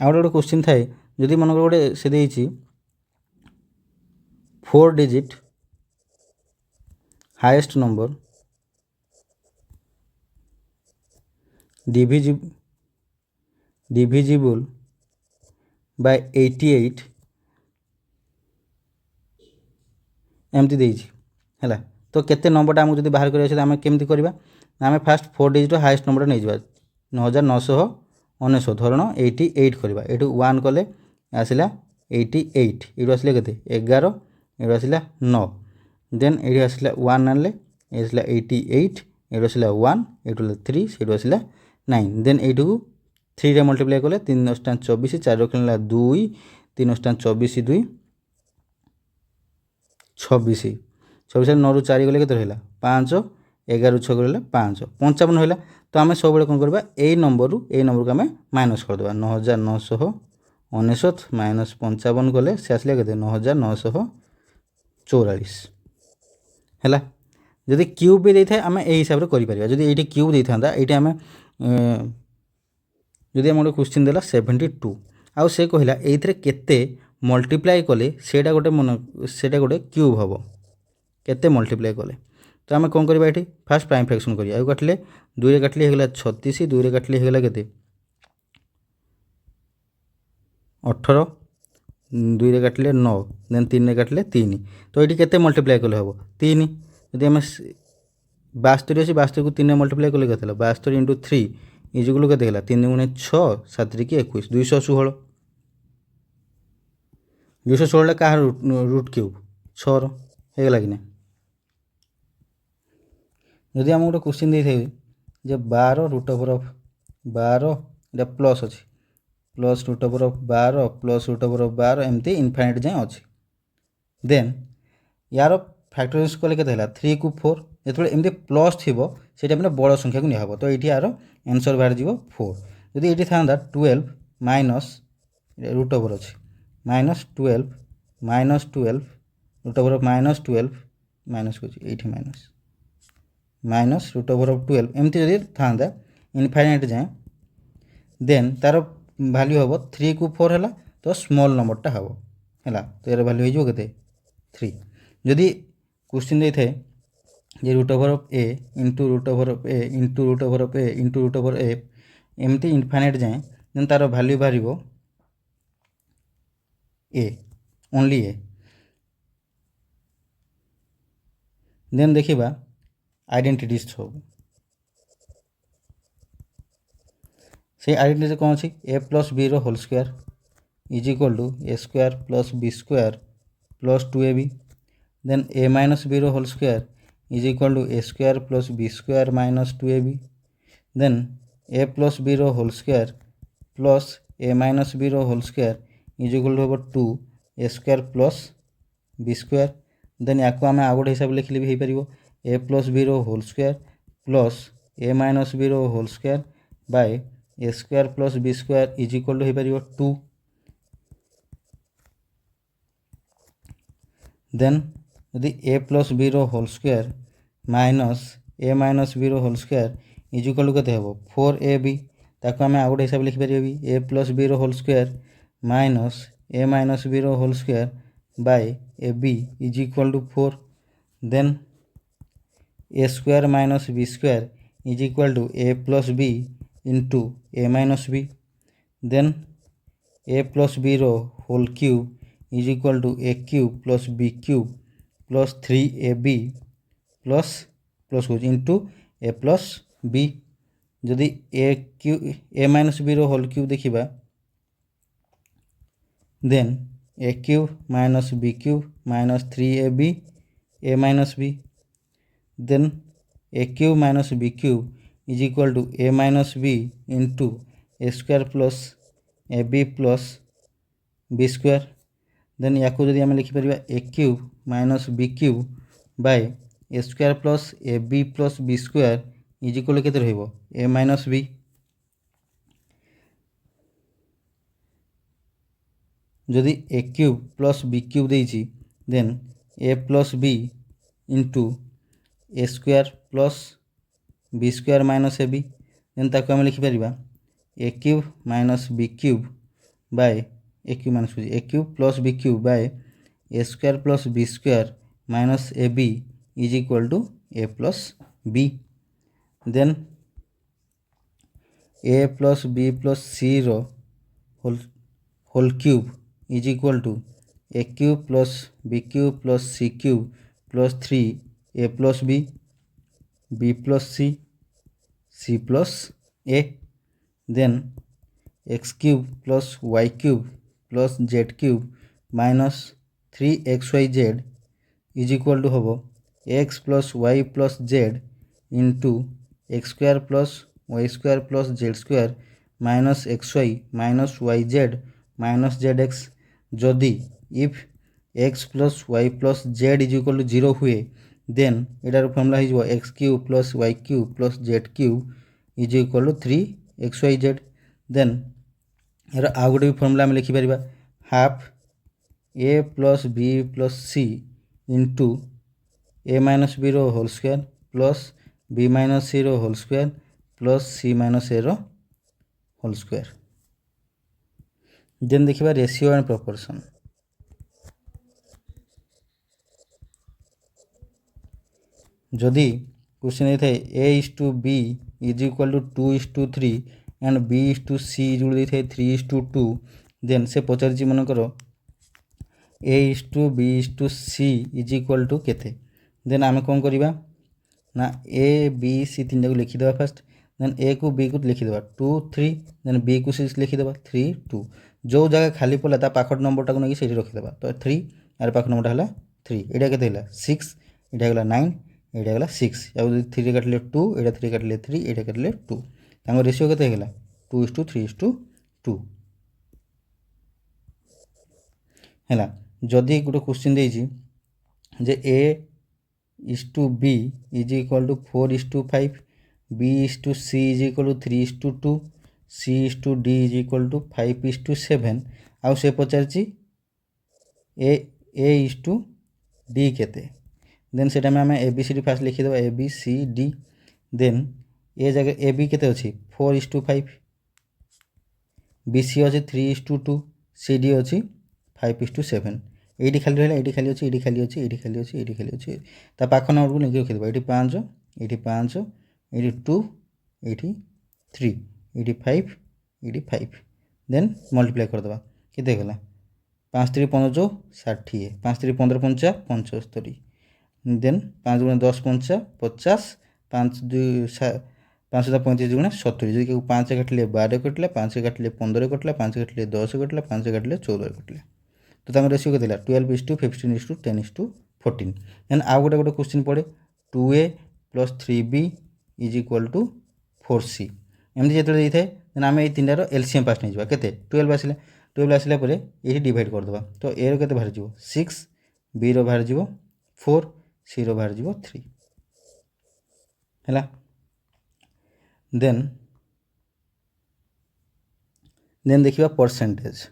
आ गोटे क्वेश्चन थाए जदि मन गोटे से 4 digit highest number divisible by 88 एमती देती है तो केते नंबरटा आमको जब बाहर करें आम केमती करवा आम फास्ट 4 डिजिट हाईएस्ट नंबर नहीं जा 9999 धरण 88 करवा ये 1 कले आसला 88 ये आसला के 11 ये आसला 9 देन ये आसला 1 आनले ये आसला 88 ये आसला 1 ये 3 से आसला 9 देन ये 3 रे मल्टीप्लाई कले 3 × 24 4 रखला 2 3 × 24 2 26 26 9 ରୁ 4 गले के रहा 5 11 6 गले 5 55 है तो आम सब कौन करवा यही नंबर को आम माइनस करदे 9999 माइनस 55 गले से आसला के 9944 है যদি কিউব ବି ଦେଇଥାଏ ଆମେ এই ହିସାବରେ କରିପାରିବା। ଯଦି ଏଇଠି କିଉବ୍ ଦେଇଥାନ୍ତା ଏଇଠି ଆମେ ଯଦି ଆମେ ଗୋଟେ କ୍ୱେଶ୍ଚିନ୍ ଦେଲା 72 ଆଉ ସେ କହିଲା ଏଇଥିରେ କେତେ ମଲ୍ଟିପ୍ଲାଏ କଲେ ସେଇଟା ଗୋଟେ କିଉବ୍ ହେବ, କେତେ ମଲ୍ଟିପ୍ଲାଏ କଲେ। ତ ଆମେ କ'ଣ କରିବା ଏଠି ଫାର୍ଷ୍ଟ ପ୍ରାଇମ୍ ଫ୍ରାକ୍ସନ୍ କରିବା। ଆଉ କାଟିଲେ 2ରେ କାଟିଲେ ହେଇଗଲା 36, 2ରେ କାଟିଲେ ହେଇଗଲା କେତେ 18, 2ରେ କାଟିଲେ 9, ଦେନ୍ 3ରେ କାଟିଲେ 3। ତ ଏଇଠି କେତେ ମଲ୍ଟିପ୍ଲାଏ କଲେ ହେବ 3। ଯଦି ଆମେ 72 ଅଛି 72କୁ 3ରେ ମଲ୍ଟିପ୍ଲାଏ କଲେ କେତେ ହେଲା 72 × 3 ଇଜିକାଲ୍ କେତେ ହେଲା 3 × 6 7 × 21 216। 216ଟା କାହାର ରୁଟ୍ କିଉବ୍ 6ର ହେଇଗଲା କି ନା। ଯଦି ଆମେ ଗୋଟେ କ୍ୱେଶ୍ଚିନ୍ ଦେଇଥାଏ ଯେ 12 √12 ଏଇଟା ପ୍ଲସ୍ ଅଛି ପ୍ଲସ୍ √12 ପ୍ଲସ୍ √12 ଏମିତି ଇନଫାଇନାଇଟ୍ ଯାଏଁ ଅଛି। ଦେନ୍ ୟାର ଫ୍ୟାକ୍ଟରାଇଜ୍ କଲେ କେତେ ହେଲା 3 କୁ 4। ଯେତେବେଳେ ଏମିତି ପ୍ଲସ୍ ଥିବ ସେଇ ଟାଇମ୍ରେ ବଡ଼ ସଂଖ୍ୟାକୁ ନିଆହେବ। ତ ଏଇଠି ଆର ଆନ୍ସର୍ ବାହାରିଯିବ 4। ଯଦି ଏଇଠି ଥାନ୍ତା 12 ମାଇନସ୍ √, ଅଛି -12 -12 √-12 ମାଇନସ୍ କରୁଛି ଏଇଠି -√12 ଏମିତି ଯଦି ଥାନ୍ତା ଇନଫାଇନାଇଟ୍ ଯାଏଁ, ଦେନ୍ ତାର ଭ୍ୟାଲ୍ୟୁ ହେବ 3 କୁ 4 ହେଲା ତ ସ୍ମଲ୍ ନମ୍ବରଟା ହେବ ହେଲା। ତ ଏର ଭ୍ୟାଲ୍ୟୁ ହେଇଯିବ କେତେ 3। ଯଦି କ୍ୱେଶ୍ଚିନ୍ ଦେଇଥାଏ ଯେ √a × √a × √a ଏମିତି ଇନଫାଇନାଇଟ୍ ଯାଏଁ, ଦେନ୍ ତାର ଭ୍ୟାଲ୍ୟୁ ବାହାରିବ a, ଓନ୍ଲି a। ଦେନ୍ ଦେଖିବା ଆଇଡେଣ୍ଟିଟିଜ୍ ସବୁ। ସେଇ ଆଇଡେଣ୍ଟିଟି କ'ଣ ଅଛି a + b ର whole square equal to a² + b² + 2ab। Then a - b ର whole square equal to a² + b² - 2ab। Then a + b ର whole square plus a - b ର whole square equal to ହେବ 2a² + b²। Then ୟାକୁ ଆମେ ଆଉ ଗୋଟେ ହିସାବରେ ଲେଖିଲେ ବି ହେଇପାରିବ a + b ର whole square plus a - b ର whole square by a² + b² equal to ହେଇପାରିବ 2। ଦେନ୍ ଯଦି a + b ର whole square minus a - b ର ହୋଲ୍ ସ୍କୋୟାର୍ ଇଜିକାଲ୍ ଟୁ କେତେ ହେବ 4ab। ତାକୁ ଆମେ ଆଉ ଗୋଟେ ହିସାବରେ ଲେଖିପାରିବା ବି a + b ର whole square minus a - b ର whole square by ab equal to 4। Then a² - b² equal to a + b into a - b। Then a + b ର whole cube equal to a³ + b³ + 3ab plus କହୁଛି into a + b। ଯଦି a - b ର whole cube ଦେଖିବା, then a³ - b³ - 3ab a - b। Then a³ - b³ equal to a - b into a² + ab + b²। Then ୟାକୁ ଯଦି ଆମେ ଲେଖିପାରିବା a³ - b³ by a² + ab + b² ଇଜିକାଲ୍ କେତେ ରହିବ a - b। ଯଦି a³ + b³ ଦେଇଛି, then a + b into a² + b² - ab। Then ତାକୁ ଆମେ ଲେଖିପାରିବା a³ - b³ by a³ + b³ by a² + b² - ab equal to a + b। Then a + b + c ର whole cube equal to a³ + b³ + c³ + 3a + b b + c c + a। Then x³ + y³ + z³ minus 3xyz equal to ହେବ x + y + z into x² + y² + z² minus xy minus yz minus zx। ଯଦି if x + y + z equal to 0 ହୁଏ, ଦେନ୍ ଏଇଟାର formula ହେଇଯିବ x³ + y³ + z³ ଇଜିକାଲ୍ two 3xyz। ଦେନ୍ ଏର ଆଉ ଗୋଟେ ବି formula ଆମେ ଲେଖିପାରିବା half a + b + c into A minus B रो whole square plus B minus सी रो whole square plus C minus A रो होल स्क्वायर। देन देखिबा रेशियो एंड प्रोपोर्शन। जदि क्वेश्चन देता है A/B is equal to 2:3 and B/C देता है 3:2 then से पचार मनकर A/B/C इज इक्वाल टू केते देन आम कौन करवा ना A/B/C तीन जाक लिखिदे फास्ट देन ए को बी को लिखिदे 2 3 देन बी को 6 लिखिदे 3 2 जो जगह खाली पड़ा ता पाखट नंबरटा को नहीं से रखिदे तो 3 यार पाख नंबरटा है 3 एटा केते हला 6 एटा हला 9 एटा हला 6 आ 3 काटले 2 एटा 3 काटले 3 एटा काटले 2 तांको रेशियो केते हला 2:3:2 हैला। जदि गोटे क्वेश्चन देछि जे A/B is equal to 4:5 B/C is equal to 3:2 C/D is equal to 5:7 आउ से पचारछि A/D केते देन सेटा में आम ABCD फास्ट लिखिदेवा ABCD देन ए जगह AB केते अछि 4:5 BC अछि 3:2 CD अछि 5:7 एटी खाली रहा ये खाली अच्छे ये खाली अच्छे ये खाली अच्छे ये खाली अच्छे ता पाख नंबर को लेके रखिदेबा ये 5 ये 5 ये 2 ये 3 ये 5 ये 5 देन मल्टीप्लाई करदेबा केते गला 5 3 15 60 5 3 15 5 75 देन 5 गुणा 10 5 50 5 2 5 35 गुणा 70 जो 5 काटले 12 कटला 5 काटले 15 कटला 5 काटले 10 कटला 5 काटले 14 कटला तो तम रेशियो के 12:15:14 देन आउ गोटे क्वेश्चन पड़े 2A + 3B is equal to 4C एमती जो देते देन आम ये तीन टार एलसीएम पास नहीं के 12 आसला ये डिवाइड करदे तो ए रो बाहर जीव 6 B रो बाहर जीव 4 C रो बाहर जीव 3 है देन देखिबा परसेंटेज।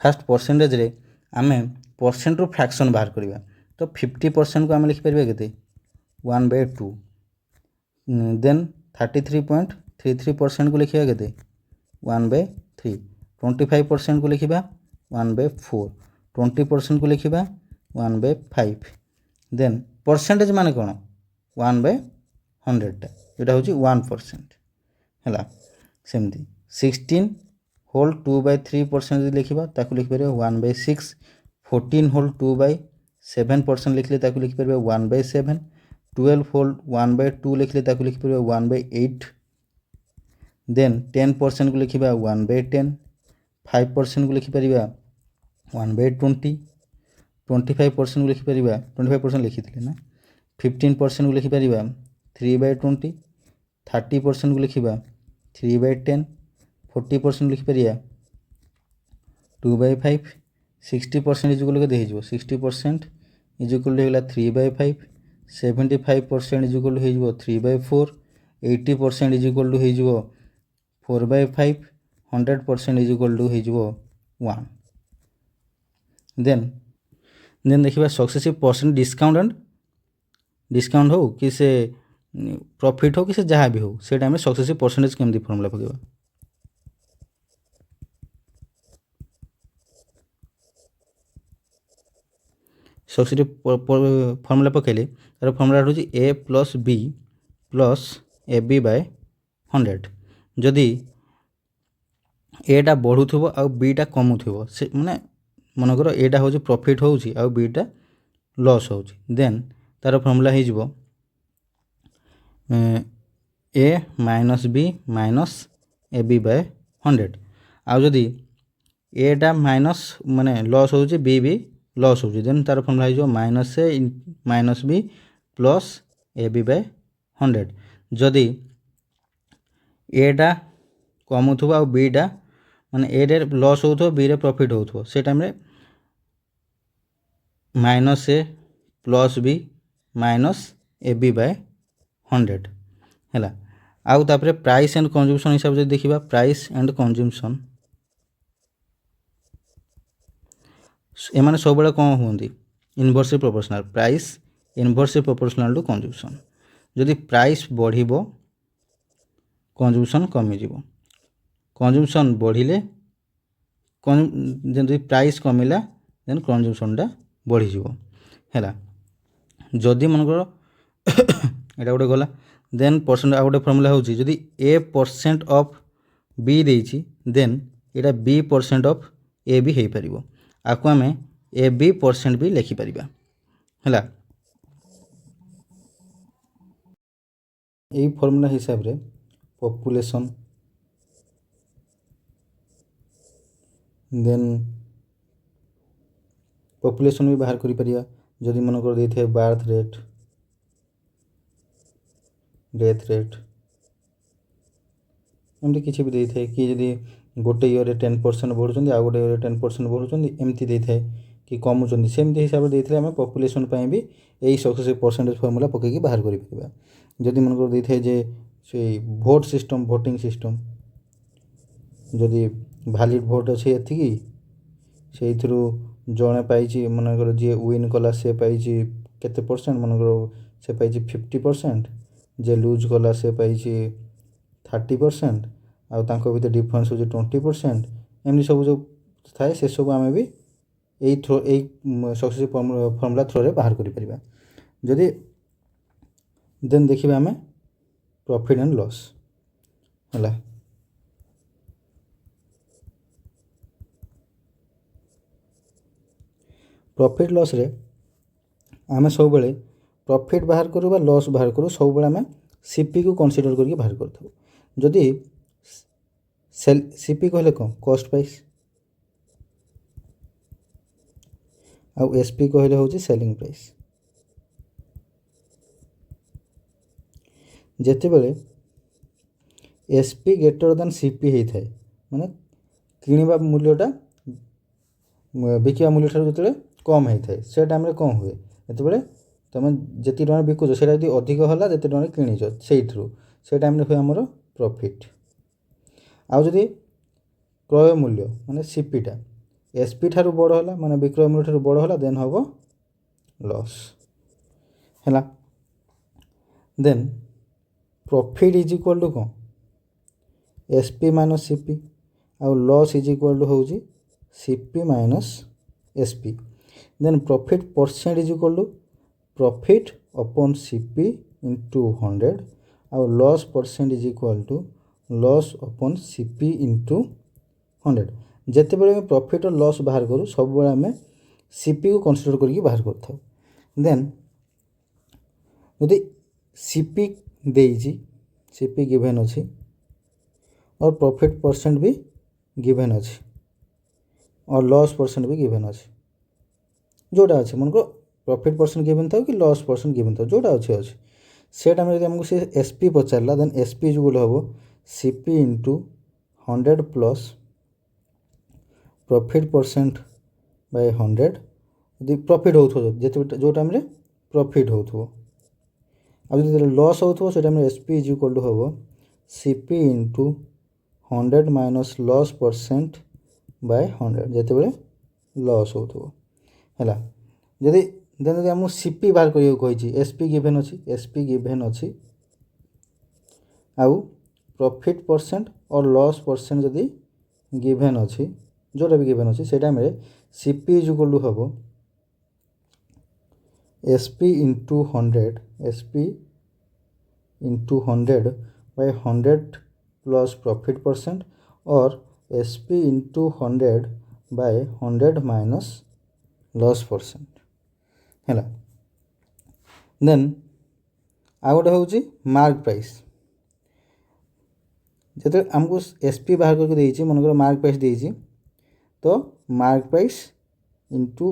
फास्ट परसेंटेज रे आम परसेंट रु फ्रैक्शन बाहर करवा तो 50% को आम लिखिपर के 1/2 देन 33.33% को लिखा के 1/3 25% को लिखा 1/4 20% को लिखा 1/5 देन परसेंटेज मान कौन 1/100 यहाँ हूँ 1% है सेमती 16 होल 2/3% लिखा ताकू लिखिपर 1/6 14 होल 2/7% लिखले ताकू लिखिपर 1/7 12 होल 1/2 लिखले ताकू लिखिपर 1/8 देन 10% को लिखा 1/10 5% को लिखिपर 1/20 25% को लिखिपर 25% लिखी ना 15% को लिखिपर 3/20 30% को लिखा 3/10 40% लिखिपर 2/5 60% इज इक्वल के 60% इज इक्वल होगा 3/5 75% इज इक्वल हो 3/4 80% इज इक्वल हो 4/5 100% इज इक्वल हो 1 देन देखिए सक्सेसिव परसेंट डिस्काउंट हो कि से प्रॉफिट हो कि से जहाँ भी हो से टाइम में सक्सेसिव परसेंटेज केमती फॉर्मूला पकेबा सक्सेसिव फॉर्मूला पकेले तार फॉर्मूला हूँ A + B + AB/100 जदि एटा बढ़ुव आ बीटा कमुव से माने मनकर एटा हूँ प्रॉफिट हो बीटा लॉस हो देन तार फॉर्मूला हो A - B - AB/100 आउ जदि एटा माइनस माने लॉस हो बी भी लॉस हो देन तार फॉर्मूला हो -A - B + AB/100 जदि एटा कमुव आ बीटा माने ए रे लॉस हो बी रे प्रॉफिट हो से टाइम रे -A + B - AB/100 है आउ तापरे प्राइस एंड कंज्यूमशन हिसाब से देखिबा प्राइस एंड कंज्यूमशन एमाने सब बेले कौन हुंदी inversely proportional price inversely proportional to consumption जदि प्राइस बढ़िबो कंजम्पशन कमिजिबो कंजम्पशन बढ़िले जदि प्राइस कमिला देन कंजम्पशनटा बढ़िजिबो हैला जदि मनकर एटा गोटे गला देन परसेंट आ गोटे फर्मुला होची जदि A% of B देइछि then Etah B% of A भी हेई परिबो आकु आमे AB% भी लिखि परिबा हैला एई फर्मुला हिसाब रे पॉपुलेशन देन पॉपुलेशन भी बाहर करि परिबा जदि मनकर देइथे बर्थ रेट डेथ रेट एमती किसी भी देइथे कि जदि गोटे ईयर 10% बढ़ुचंदी आ गोटे ईयर 10% बढ़ुचंदी एमती देइथे कि कमुचंदी सेमती हिसाब रे देइथे आमे पॉपुलेशन पई भी एई सक्सेसिव परसेंटेज फार्मूला पके कि बाहर करि परिबा जदि मनकर देइथे जे से भोट सिस्टम भोटिंग सिस्टम जदि वैलिड भोट अछि एथि से थ्रू जणे पाइछि मनकर जे विन कला से पाइछि केते परसेंट मनकर से पाइछि 50% जे लूज कला से पाइछि 30% आ तांको भितर डिफरेंस होछि 20% एमनी सब जो थाए से सब आमे भी एई सक्सेसिव फार्मूला थ्रू रे बाहर करि परिबा जदि देन देखिबा आमे प्रॉफिट एंड लॉस हला प्रॉफिट लॉस रे आमे सब बेले प्रॉफिट बाहर करू बा लॉस बाहर करू सब बेले आमे सीपी को कंसीडर करके बाहर करथौ जदि सेल सीपी कहले कोन कॉस्ट प्राइस आ एसपी कहले होची सेलिंग प्राइस जेते बेले एसपी ग्रेटर देन सीपी हेई थाए माने किनिबा मूल्यटा बिकिबा मूल्य ठाରୁ जेते कम हेई थाए से टाइम रे कोन हुए जेते बेले तमे जेति टका बिकुछ सेटा यदि अधिक होला जेते टका किनिछ सेई थ्रू से टाइम रे हुए हमर प्रॉफिट आ जदि क्रय मूल्य माने सीपी टा एसपी ठाରୁ बड़ होला माने विक्रय मूल्य ठाରୁ बड़ होला देन हबो लॉस हैला then profit is equal to कोन एसपी माइनस सीपी आ लॉस इज इक्वल टू होची CP minus SP then profit percent is equal to profit upon CP into 100 आ loss percent is equal to loss upon CP into 100 जेते बेले profit और loss बाहर करू सब बेले हमें सीपी को कंसीडर करके बाहर करथौ देन यदि सीपी देइजी सीपी गिवन अछि और प्रॉफिट परसेंट भी गिवन अछि और लॉस परसेंट भी गिवन अछि जोटा अछि मन को प्रॉफिट परसेंट गिवन था कि लॉस परसेंट गिवन था जोटा अछि अछि से टाइम रे हमको से एसपी पचारला देन एसपी जो बोल हबो CP into 100 plus profit percent by 100 यदि प्रॉफिट होथो जेते जो टाइम रे प्रॉफिट होथो अब जदि लॉस होथो से टाइम रे एसपी इज इक्वल टू हबो CP into 100 minus loss percent by 100 जेते बेले लॉस होथो हैला जदि देन जदि हम सीपी बाहर करियो कहिछि एसपी गिवन अछि आउ प्रॉफिट परसेंट और लॉस परसेंट जदि गिवन अछि जोटा भी गिवन अछि से टाइम रे सीपी इज इक्वल टू हबो SP into 100 by 100 plus profit percent और SP into 100 by 100 minus loss percent हैला देन आ गोटे होची मार्क प्राइस जेते हमको एसपी बाहर करके देइछि मनकर मार्क प्राइस देइछि तो mark price into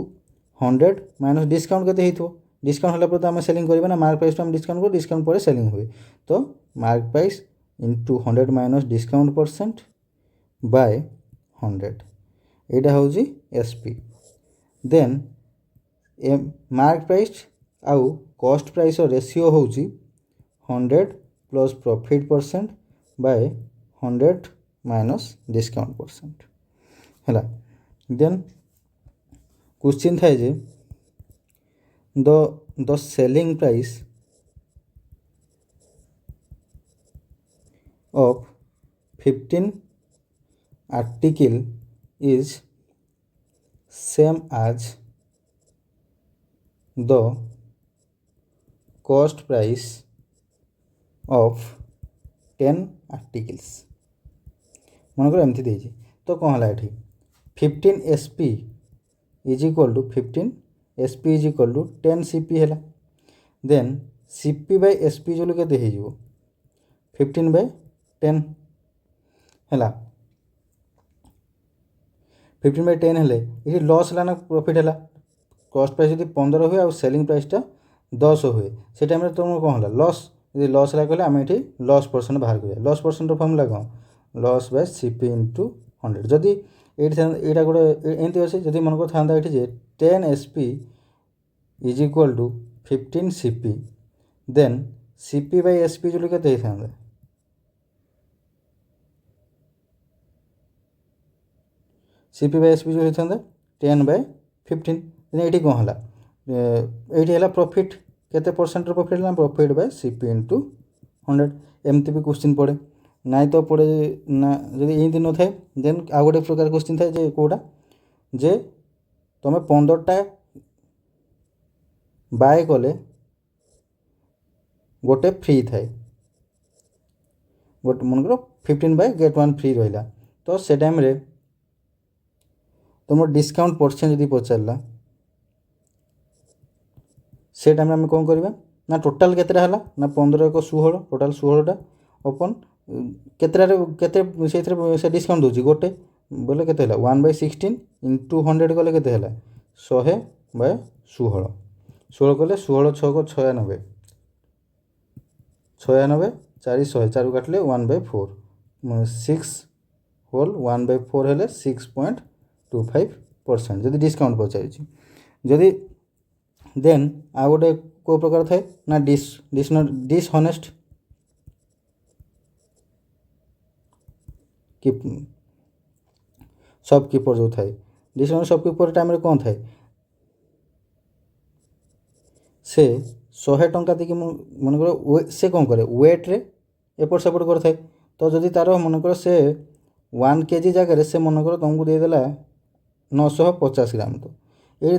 100 minus discount केते हेथो डिस्काउंट होला पर तो हम सेलिंग करबा ना मार्क प्राइस तो हम डिस्काउंट को डिस्काउंट पर सेलिंग हुए तो mark price into 100 minus discount percent by 100 एटा होची एसपी देन मार्क प्राइस आउ कॉस्ट प्राइस रेशियो होची 100 plus profit percent by 100 minus discount percent हैला देन क्वेश्चन थाए जे the selling price of 15 article is same as the cost price of 10 articles। मनकर एमती देजी तो कौन है ये 15 SP is equal to 15 SP is equal to 10 CP है। Then CP by SP जो के 15 बाय 10 है। 15 बाय 10 है ये लॉस है ना प्रॉफिट है। कॉस्ट प्राइस यदि 15 हुए और सेलिंग प्राइसटा 10 हुए से टाइम तुम कौन है लॉस यदि लॉस है कहले आम ये लॉस परसेंट बाहर करिया। लॉस परसेंट फर्मुला कौन लॉस बाय CP इंटू 100 जदि यहाँ गोटे एमती अच्छे जदि मन था ये 10 SP is equal to 15 CP then CP by SP जो के था CP बाय SP जो होता 10 बाय 15 ये कौन है ये प्रॉफिट केते परसेंट प्रॉफिट है प्रॉफिट बाय CP इंटू 100 एमती भी क्वेश्चन पड़े नाई तो पड़े ना जब एमती न थाए देन आ गोटे प्रकार क्वेश्चन थाए जे कौटा जे तुम 15टा बाय कले गोटे फ्री थाए गोटे मन कर 15 बाय गेट 1 फ्री रहा तो से टाइम रे तुम डिस्काउंट परसेंट जब पचारा से टाइम आम कौन करवा ना टोटाल केतटा है ना 15 को 16 टोटाल 16टा ओपन केते से डिस्काउंट दूसरी गोटे बोले के 1/16 इंटू 100 कले के 100 बाय 16 16 कले 16 6 को 96 96 400 4 काटले 1/4 6 होल 1/4 हेले 6.25% जदि डिस्काउंट पचार जदि देन आ गोटे को प्रकार थाए ना डिसहनेस्ट कि शॉपकीपर जो थाए डिसहनेस्ट शॉपकीपर टाइम रे कौन थाए से 100 टंका देखिए मन कर से कौन करे वेट रे एपट सेपट कर थाए तो जदि तार मन कर से 1 kg जगह से मन कर तुमको देदेला 950 ग्राम तो ये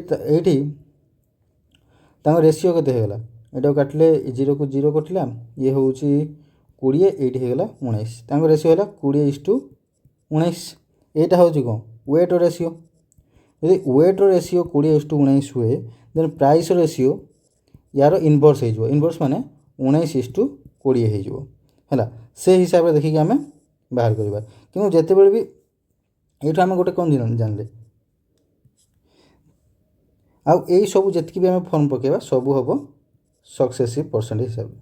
रेसीओ के यहाँ काटिले 0 को 0 कटिला ये हूँ 20 ये होगा 19 रेसीओ है 20:19 यहाँ हूँ कौन वेट रेसीओ यदि वेट रेसीओ 20:19 हुए देन प्राइस रेसीओ यार इनवर्स हो इनवर्स माने 19:20 है से हिसाब से देखिए आम बाहर करवा कि जिते बड़े भी ये आम गोटे कौन जानले आउ यही सब जी भी आम फर्म पकेबा सबू हम सक्सेसिव परसेंट हिसाब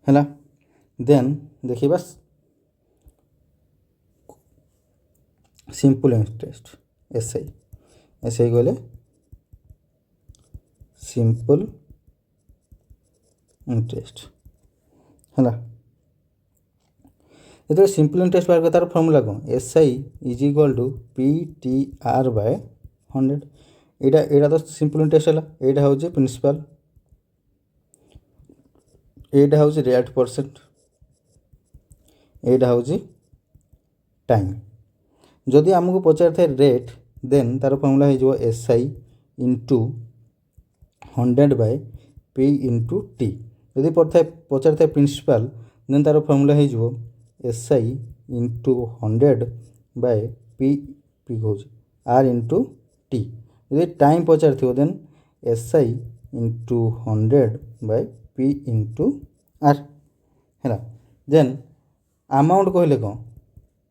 है। देन देखिए सिंपल इंटरेस्ट एसआई गले सिंपल इंटरेस्ट है जो सिंपल इंटरेस्ट बाहर तार फर्मुला कौन SI is equal to PTR by 100 यहाँ तो सिंपल इंटरेस्ट है यहाँ हूँ प्रिंसिपल यहाँ हूँ रेट परसेंट यहाँ हूँ टाइम जदि आमको पचार थे रेट देन तार फर्मुला हो SI into 100 by P into T जदि पचार थे प्रिंसिपल देन तार फर्मुला हो SI इंटू 100 बाय P कहूँ R इंटू T यदि टाइम पचार थो then SI into 100 by P into R है। देन अमाउंट कहले कौन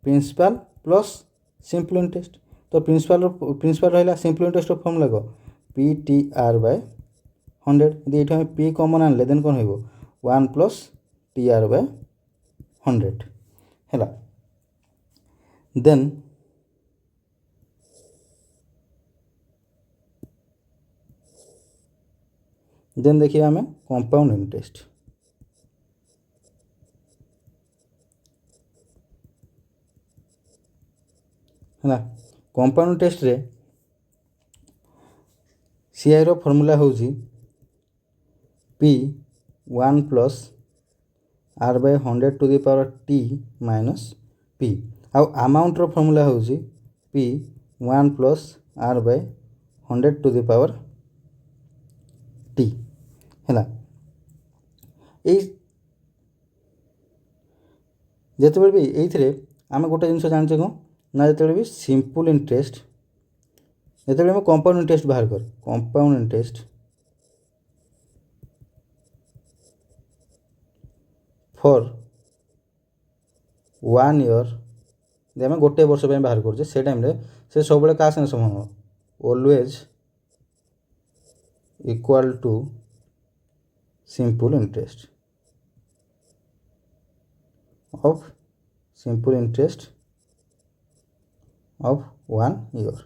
प्रिंसिपल प्लस सिंपल इंटरेस्ट तो प्रिंसिपल रहा सिंपल इंटरेस्ट फर्मुला कौन PTR बाय 100 यदि ये P कॉमन आनले देन कौन हो 1 प्लस TR बाय 100 है। देन देखिए आम कंपाउंड इंटरेस्ट है कंपाउंड टेस्ट रे सीआई रो फॉर्मूला होउची P 1 plus R by 100 to the power T minus P आउ अमाउंट रो फॉर्मूला होउची P 1 plus R by 100 to the power T है जिते भी ये आम गोटे जिन जाने कौन ना जिते भी सिंपल इंटरेस्ट जिते आम कंपाउंड इंटरेस्ट बाहर कर कंपाउंड इंटरेस्ट फॉर 1 ईयर आम गोटे वर्ष बाहर कर से टाइम से सब क्या संगे समान हो always equal to simple interest of simple interest of 1 year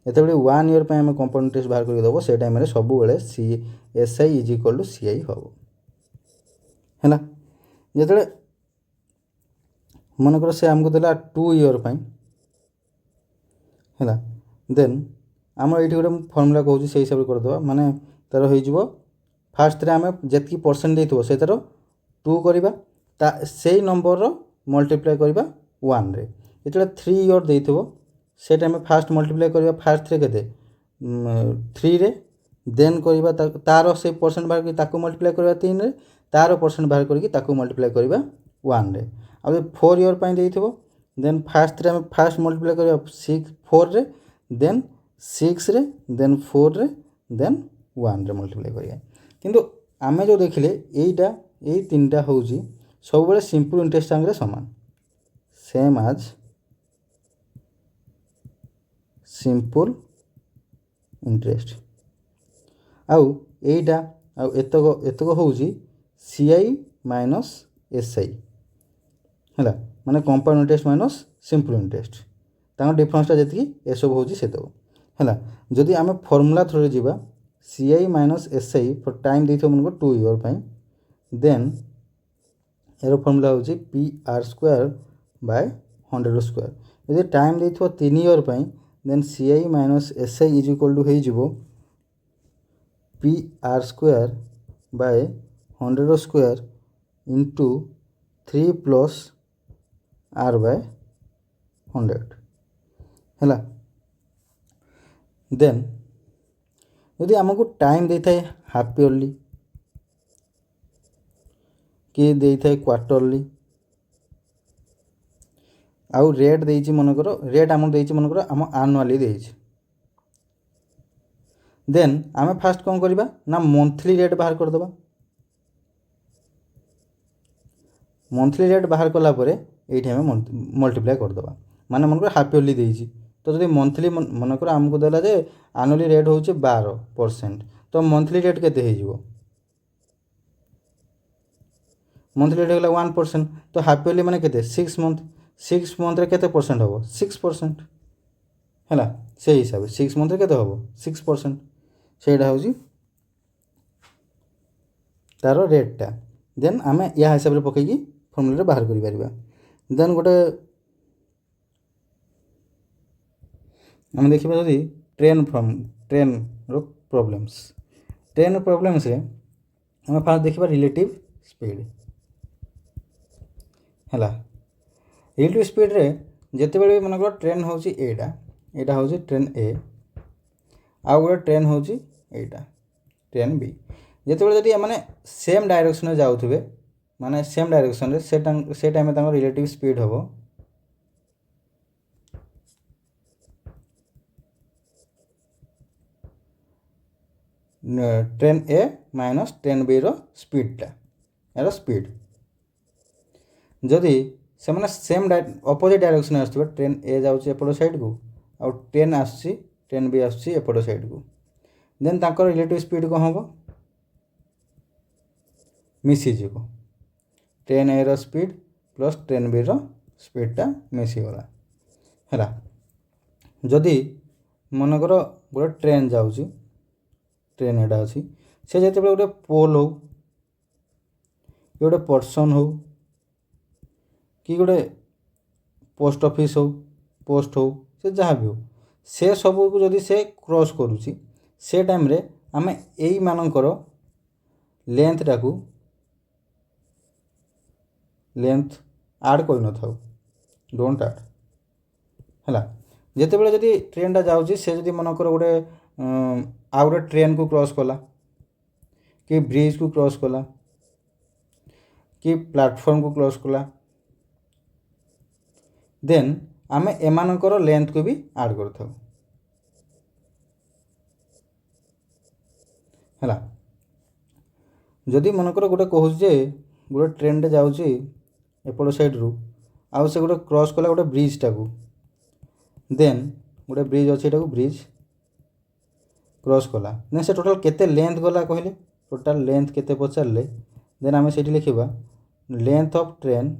जिते 1 ईयर पर आम कंपाउंड इंटरेस्ट बाहर करके देव से टाइम सब C S I is equal to C I हम है जिते मनकर से आमको देला 2 ईयर है देन आम ये गोटे फर्मूला कहूँ से हिसाब से करदे माने तार हो फास्ट आम जी परसेंट देते से तार 2 करवा से नंबर मल्टीप्लाई करवा 1 रे जो 3 ईयर देते से टाइम फास्ट मल्टीप्लाई करवा फास्ट थे के 3 रे देन करवा तार से परसेंट बाहर कर मल्टीप्लाई करवा 3 रे तार परसेंट बाहर करके मल्टीप्लाई करवा 1 रे आ 4 ईयर देते देन फास्ट आम फास्ट मल्टीप्लाई करवा 4 रे देन 6 रे देन 4 रे देन 1 रे मल्टीप्लाई करिया किंतु आमे जो देखिले एटा ए तीनटा होउची सब बेले सिंपल इंटरेस्ट संगे समान सेम आज सिंपल इंटरेस्ट आउ एटा आउ एतक एतक होउची सीआई माइनस एसआई है माने compound interest minus simple interest तांको डिफरेंसटा जी ए सब होउची से तो है जदि आम फर्मूला थ्रू जावा C I minus S I for time देते मन को 2 ईयर पर देन यार फर्मूला हूँ P R square by 100 square यदि टाइम देते 3 ईयर पर then C I minus S I is equal to हो P R square by 100 square into 3 plus R by 100 है देन यदि आमको टाइम देता है हाफ ईयरली कि देता है क्वार्टरली आउ रेट देछि मनकर रेट आम देछि मनकर आम एनुअली देछि देन आम फास्ट कौन करबा ना मंथली रेट बाहर कर दबा मंथली रेट बाहर कला परे एठी आम मल्टीप्लाई कर दबा माने मनकर हाफ ईयरली देछि तो जब मंथली मनकर आमको देला जे एनुअली रेट हूँ 12% तो मंथली रेट केते हो मंथली रेट होगा 1% तो हाफ ईयरली माने केते 6 मंथ रे केते परसेंट हम 6% है से हिसाब से 6 मंथ रे केते हम 6% सेटा हूँ तार रेटा देन आम या हिसाब से पकईकी फर्मूला बाहर कर देन गोटे आम देखा जदि ट्रेन रो प्रॉब्लम्स रे आम फास्ट देखा रिलेटिव स्पीड है रिलेटिव स्पीड रे जितेबाला भी मनकर ट्रेन हूँ एटा हूँ ट्रेन ए आउ गोटे ट्रेन हूँ एटा ट्रेन बी जितेबाला जदि माने सेम डायरेक्शन जाऊे माने सेम डायरेक्शन रे से टाइम रिलेटिव स्पीड हम ट्रेन ए माइनस ट्रेन बी रो स्पीडटा यार स्पीड जदि से मैंने सेम अपोजिट डायरेक्शन आसो ट्रेन ए जाऊँगी एपट साइड को आउ ट्रेन आसुची ट्रेन बी आसुची एपट साइड को देन तांकर रिलेटिव स्पीड कौन हम Mrs train A row speed plus train B रो स्पीडटा मिसीगला है जदि मनकर गोटे ट्रेन जाऊँगी ट्रेन एटा अच्छी से जो गोटे पोल हो गोटे पर्सन हो कि गोटे पोस्ट ऑफिस हो पोस्ट हो से जहाँ भी हो से सबू को जदि से क्रॉस करुच्ची से टाइम रे आमे एई मानकर लेंथ टाकू लेंथ आड कर न थाउ डोंट आड है जितेबाला जदि ट्रेनटा जाऊँगी से जदि मनकर गोटे आ गोटे ट्रेन को क्रॉस कला कि ब्रिज को क्रॉस कला कि प्लेटफॉर्म को क्रॉस कला देन आमे एमानकर लेंथ को भी ऐड कर थाउ है जदि मनकर गोटे कहूँ जे गोटे ट्रेन जाऊँगी एपट साइड रु आउ से गोटे क्रॉस कला गोटे ब्रिज टाकू देन गोटे ब्रिज अच्छे यहाँ ब्रिज क्रॉस कला देन से टोटाल केते लेंथ गला कहले टोटाल लेंथ केते पचारे देन आम से लिखा length of train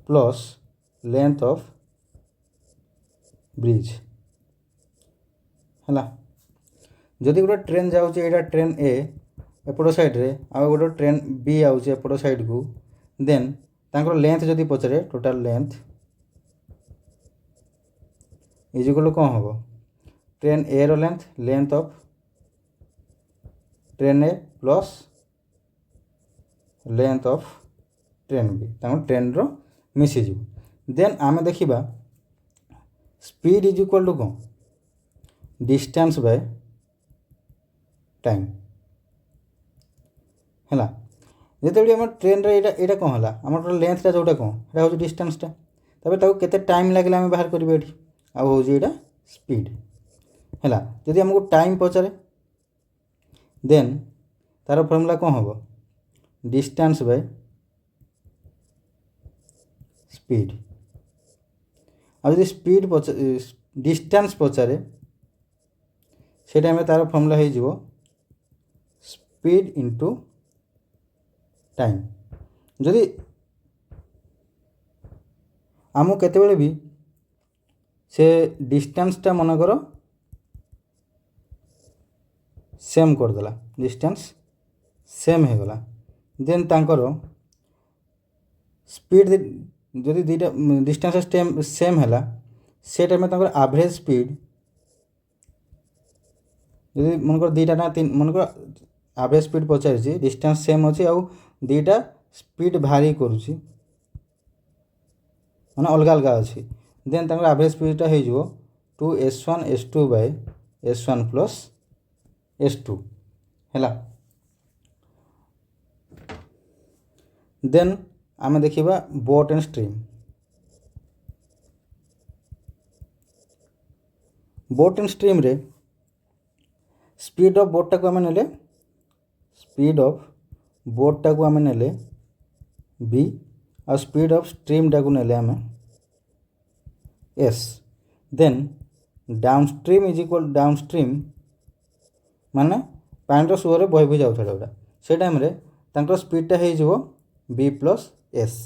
plus length of bridge है जदि गोटे ट्रेन जाऊँगी यहाँ ट्रेन ए एपट साइड रे आ गोटे ट्रेन बी आउे एपट साइड को देन तांकर लेंथ जदि पचारे total length is equal to कौन हम ट्रेन ए रो length length of train A plus length of train B train रो मिसी देन आम देखा स्पीड इज इक्वल टू कौन डिस्टेंस बाय टाइम है जिते आम ट्रेन यहाँ कौन है आम टोटल लेंथटा जोटा कौन यहाँ हूँ डिस्टेंसटा तापर केते टाइम लगे आम बाहर करें ये आउ हूँ स्पीड है जदि आमको टाइम पचारे देन तार फर्मूला कौन हम डिस्टेंस बाय स्पीड आदि स्पीड डिस्टेंस पचारे से टाइम तार फर्मूला हो स्पीड इंटू टाइम जदि आमको केतेबेले भी से डिस्टेंसटा मनकर सेम करदेला डिस्टेंस सेम हो गला देन तांकर स्पीड जदि दीटा डिस्टेंस सेम है से टाइम तांकर एवरेज स्पीड जदि मनकर दीटा ना तीन मनकर एवरेज स्पीड पचार डिस्टेंस सेम अच्छी आउ दीटा स्पीड भारी करुच्ची माने अलग अलग अच्छी देन तांकर एवरेज स्पीडटा हो 2s1 s2 bye s1 plus s2 है देन आम देखा boat and stream boat and stream रे स्पीड ऑफ बोटा को आम नेले स्पीड ऑफ बोटा को आम नेले बी और स्पीड ऑफ स्ट्रीमटा को नेले आम S then downstream is equal downstream माने पानी सुअर बही बही जाऊँ गोटा से टाइम तांकर स्पीडटा हो बी प्लस एस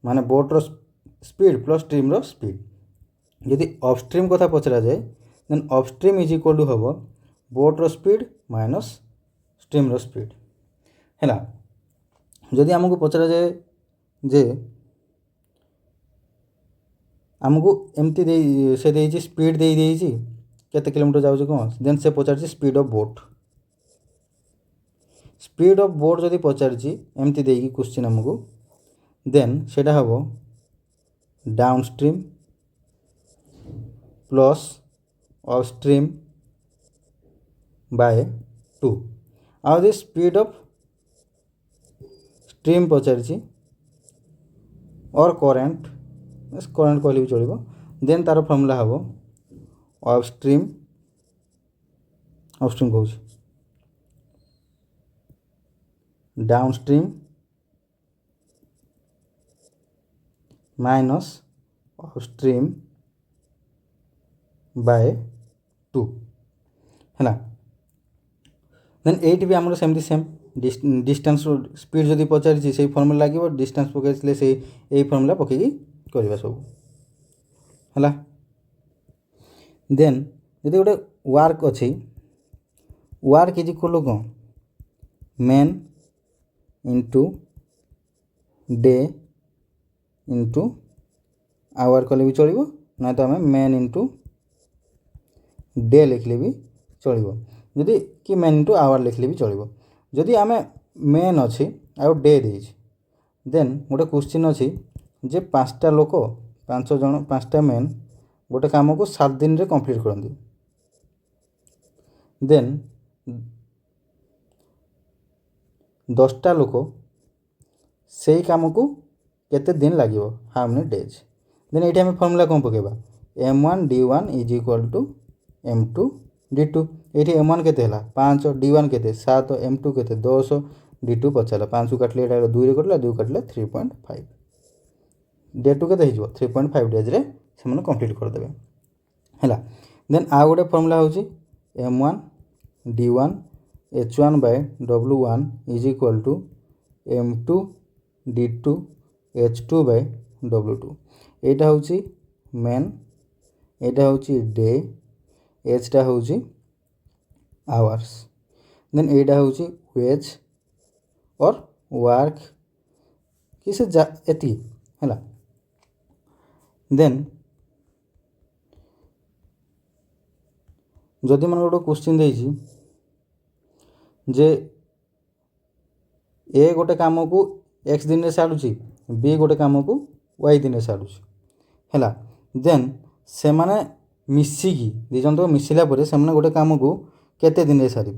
माने बोट्र स्पीड प्लस स्ट्रीम रो स्पीड यदि अपस्ट्रीम कथा पचरा जाए then upstream is equal to हम बोट्र स्पीड माइनस स्ट्रीम रो स्पीड है जदि आमको पचरा जाए जे आमको एमती से देती स्पीड दे देती केते किलोमीटर जाऊँ कौन देन से पचार स्पीड ऑफ बोट जदि पचार एमती देगी क्वेश्चन आमको देन सेटा हम downstream plus upstream by 2 आउ स्पीड ऑफ स्ट्रीम पचार और करेंट कहले भी चलो देन तार फर्मूला हम अपस्ट्रीम कहूँ downstream minus upstream by 2 है देन एट भी आमर सेमती सेम डिस्टेंस स्पीड जदि पचार से फर्मूला लगे डिस्टेंस पकड़े से यही फर्मूला पकईकि करवा सब है देन जदि गोटे वर्क अच्छी वर्क इज इक्वल टू कौन men into day into hour कले भी चलो ना तो आम मेन इंटू डे लिखले भी चलो जदि कि मेन इंटू आवर लिखले भी चलो जदि आम मेन अच्छी आउ डे दे देन गोटे क्वेश्चन अच्छी जे 5टा लोक 5 जन 5टा मेन गोटे काम को 7 दिन रे कंप्लीट करती देन 10टा लोक से काम को केते दिन लगे हाउ मेनी डेज देन ये आम फर्मूला कौन पकेबा m1 d1 is equal to m2 d2 ये m1 केते हला 5 d1 केते 7 m2 केते 10 d2 पचाला 5 काटले एटा 2 रे कटला 2 काटले 3.5 डे टू केते हिजो 3.5 डेज रे से माने कंप्लीट कर देबे हला देन आ गोटे फॉर्मूला होची m1 d1 h1 by w1 is equal to m2 d2 h2 by w2 एटा होची मेन एटा होची डे एचटा होची आवर्स देन एटा होची वेज और वर्क किसे एति हला देन जदि मन गोटे क्वेश्चन देछि जे ए गोटे काम को एक्स दिन रे साडुची बी गोटे काम को वाई दिन रे साडुची हला देन से माने मिसिकी दी जन तो मिसिला परे से माने गोटे काम को केते दिन रे सारी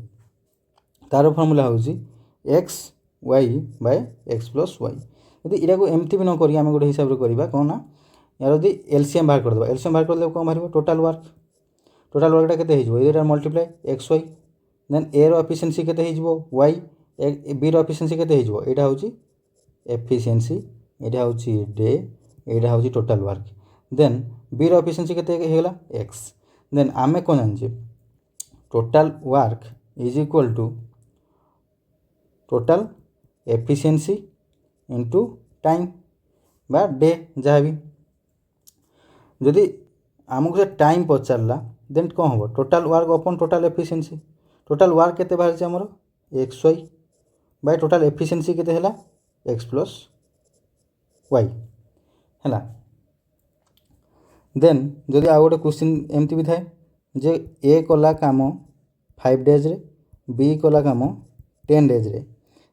तार फॉर्मूला होची X Y by X plus Y यदि इरा को एमती भी न करी आम गोटे हिसाब रे करबा कोन ना यार यदि एलसीएम बाहर कर देबा एलसीएम बाहर कर देबा कोन बाहर टोटल वर्कटा केते हिजबो एटा मल्टीप्लाई एक्स वाई देन ए रो एफिशिएंसी केते हिजबो वाई बी रो एफिशिएंसी केते हिजबो एटा होची एफिशिएंसी एटा होची डे एटा होची टोटल वर्क देन बी रो एफिशिएंसी केते हेगला एक्स देन आमे कोन जानछे total work is equal to total efficiency into time बा डे जहाँ भी जदि आमको से टाइम पचारा देन कौन हम total work upon total efficiency total work केते बाहर आमर X Y by total efficiency केते हला एक्स प्लस वाई है देन जदि आ गोटे क्वेश्चन एमती भी थाए जे ए कला काम 5 डेज रे बी कला काम 10 डेज रे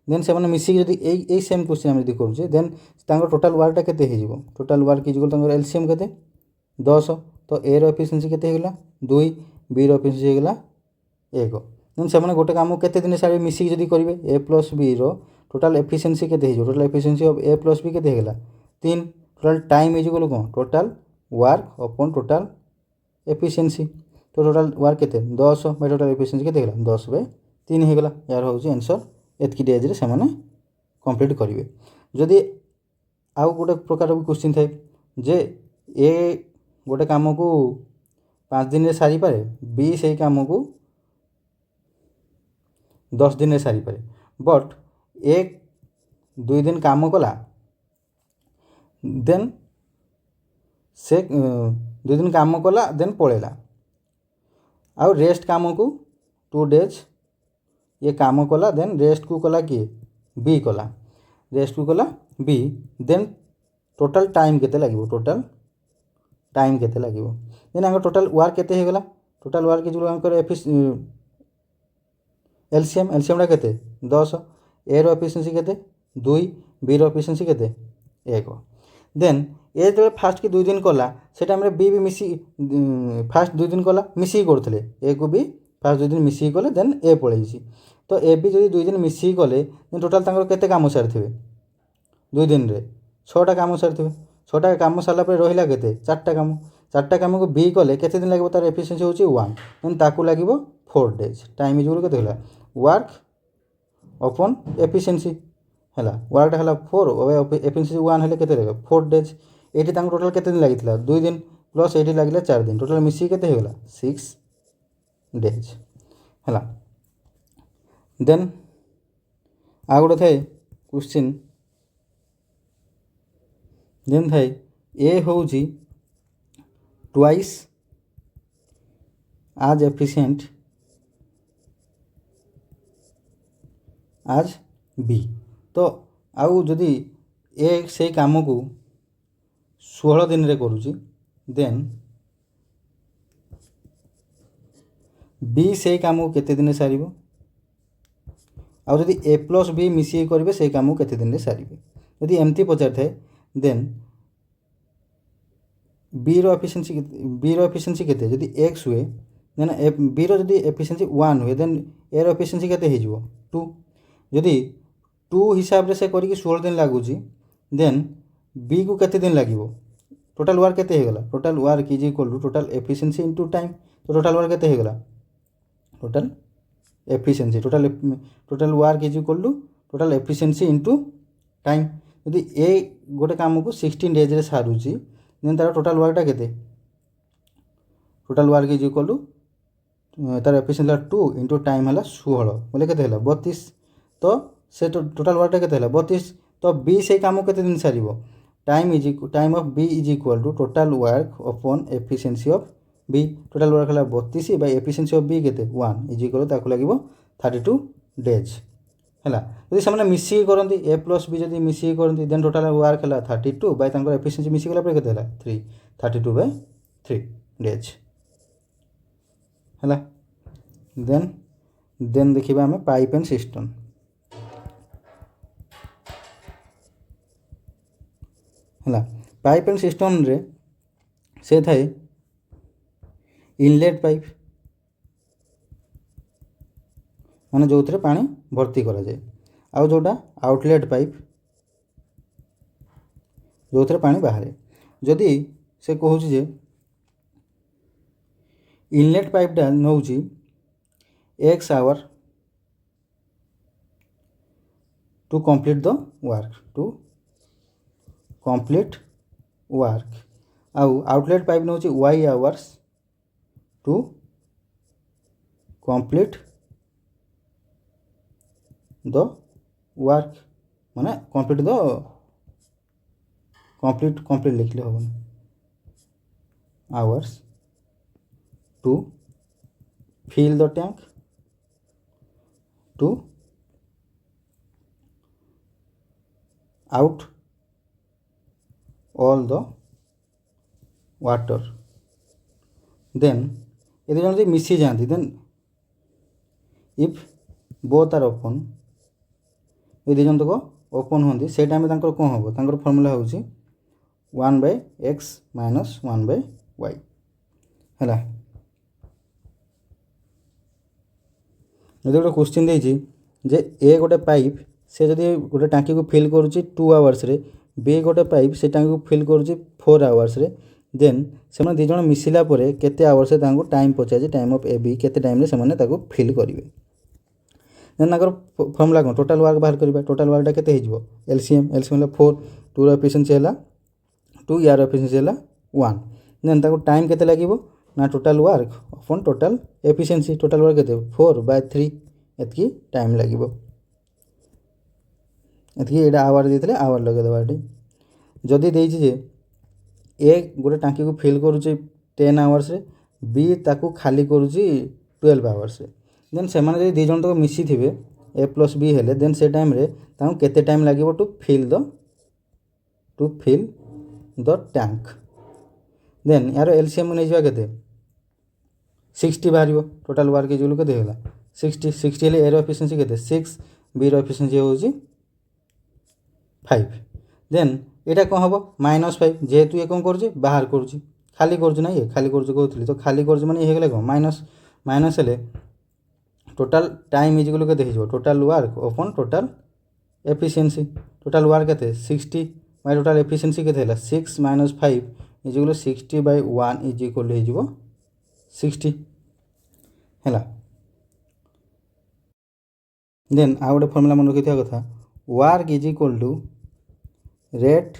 देन से मिसिक जदि ए सेम क्वेश्चन हम करुचे देन टोटल वर्कटा केते हिजबो टोटल वर्क इक्वल तांकर एलसीएम केते 10 तो ए रो एफिशिएंसी केते हेगला 2 बी रो एफिशिएंसी हेगला 1 देन से गोटे काम केते दिन सारी मिसिक जदि करिवे ए प्लस बी रो टोटल एफिशिएंसी केते हिजो total efficiency of A plus B केते हेगला 3 टोटल टाइम इक्वल कोन total work upon total efficiency तो टोटल वर्क केते 10 बाय टोटल एफिशिएंसी केते हेगला 10 बाय 3 हेगला यार होची आंसर एतकी डेज रे से माने कंप्लीट करिवे जदि आउ गोटे प्रकार क्वेश्चन थाए जे ए गोटे काम को 5 दिन रे सारी पारे बी से काम को 10 दिन रे सारी पारे बट एक 2 दिन काम कला देन से 2 दिन काम कला देन पळेला आउ रेस्ट काम को 2 डेज ये काम कला देन रेस्ट को कला किए बी कला रेस्ट को कला बी देन टोटल टाइम केते लागिवो टोटल टाइम केते लागिवो देन आंग टोटल वर्क केते हे गला total work is Anchor LCM रा केते 10 ए रो एफिशिएंसी केते 2 बी रो एफिशिएंसी केते 1 देन ए जो फास्ट की 2 दिन कला से टाइम रे बी भी मिसी फास्ट 2 दिन कला मिसी करथले ए को भी फास्ट 2 दिन मिसी कले देन ए पळेइसी तो ए भी जदि 2 दिन मिसी कले देन टोटल तांकर केते काम सारथिबे 2 दिन रे 6टा काम सारथिबे 6टा काम सारला पर रहिला केते 4टा काम को बी कले केते दिन लागबो तार एफिशिएंसी होची 1 देन ताकू लागबो 4 डेज टाइम इज केते होला वर्क अपॉन एफिशिएंसी हला वर्क हला 4 और एफिशिएंसी 1 हले केते लागबो 4 डेज एठी तांको टोटल केते दिन लागितला 2 दिन प्लस एठी लागिला 4 दिन टोटल मिसी केते हेगला 6 डेज हला देन आ गोटे थाए क्वेश्चन देन थाए ए होची ट्वाइस आज एफिशिएंट आज बी तो आउ जदि ए से काम को ଷୋହଳ ଦିନରେ କରୁଛି ଦେନ୍ ବି ସେଇ କାମକୁ କେତେ ଦିନରେ ସାରିବ ଆଉ ଯଦି ଏ ପ୍ଲସ୍ ବି ମିଶିକି କରିବେ ସେଇ କାମକୁ କେତେ ଦିନରେ ସାରିବେ ଯଦି ଏମିତି ପଚାରିଥାଏ ଦେନ୍ ବିର ଏଫିସିଏନ୍ସି କେତେ ଯଦି ଏକ୍ସ ହୁଏ ଦେନ୍ ବିର ଯଦି ଏଫିସିଏନ୍ସି 1 ହୁଏ ଦେନ୍ ଏର ଏଫିସିଏନ୍ସି କେତେ ହେଇଯିବ 2 ଯଦି 2 ହିସାବରେ ସେ କରିକି 16 ଦିନ ଲାଗୁଛି ଦେନ୍ बी को केते दिन लगे टोटाल वर्क केते हेगला total work is equal to total efficiency into time तो टोटाल वर्क केते हेगला total efficiency total work is equal to total efficiency into time यदि ए गोटे काम को 16 डेज रे सारुची देन तार टोटाल वर्कटा केते total work is equal to तार एफिशिएंसी 2 इनटू टाइम हला 16 बोले केते हला 32 तो से टोटाल वर्कटा केते हला 32 तो बी से काम को केते दिन सारिबो time of B is equal to total work upon efficiency of B total work है 32 बाय एफिशिएंसी ऑफ बी केते 1 इज इक्वल ताको लागिवो 32 डेज हैला यदि से मिसिक करती ए प्लस बी जब मिसिक करती देन टोटाल वर्क है 32 बाय तांकर एफिशिएंसी मिसिक गला केते हला 3 32 बाय 3 डेज हैला देन देखिबा हमें पाइप एंड सिस्टम है पाइप एंड सिस्टम रे से थाए इनलेट पाइप माने जो थे पानी भर्ती करा जाए आउ जोटा आउटलेट पाइप जो थे पानी बाहर जदि से कहूँ जे इनलेट पाइपटा नौ X hour to complete the work to complete work आउ आउटलेट पाइप नौ Y hours to complete the work माने कंप्लीट द कंप्लीट लिखले हम hours to fill the tank to out all the water then यदि जन मिसी जाती then if both are open यदि जन तक ओपन होती से टाइम कौन हम तर फर्मूला हूँ 1/x माइनस 1/y है गोटे क्वेश्चन देजे ए गोटे पाइप से जब गोटे टांकी को फिल करुच्ची 2 आवर्स रे बी गोटे पाइप से टांकी को फिल करुच्ची 4 आवर्स रे देन से दिज मिसिला केते आवर्स टाइम पचार टाइम ऑफ ए बी केते टाइम से फिल करेंगे देन फर्मूला कौन टोटाल वर्क बाहर करवा टोटाल वर्कटा केते हो एलसीएम 4 2 एफिशिएंसी है 2 यार एफिशिएंसी है 1 देन टाइम केते लगे ना total work upon total efficiency total work केते 4/3 एतकी टाइम लगे ये आवर देते आवर लगेदेवा ये जदि देजे ए गोटे टांकी को फिल करुच्ची 10 आवर्स रे बी ताकू खाली करुच्ची 12 आवर्स रे देन से माने दी जन तक मिसी थे ए प्लस बी हेले देन से टाइम रे ताकू केते टाइम लगे to fill the tank then यार एलसीएम नहीं जा केते 60 बाहर टोटाल वर्क इज केते होला 60 हेले एर एफिशिएंसी केते 6 बी रो एफिशिएंसी होची 5 देन यहाँ कौन हम -5 जेहेतु ये कौन कर बाहर करुच्ची खाली ना ये खाली कहती तो खाली कर मैंने ये कौन माइनस हेले टोटाल टाइम इजिकल के total work upon total efficiency total work के 60 बाय टोटाल एफिशिएंसी के 6 - 5 इजिकल 60/1 इजिकल हो 60 है देन आ गए फर्मूला मन रखी कथा work is equal to rate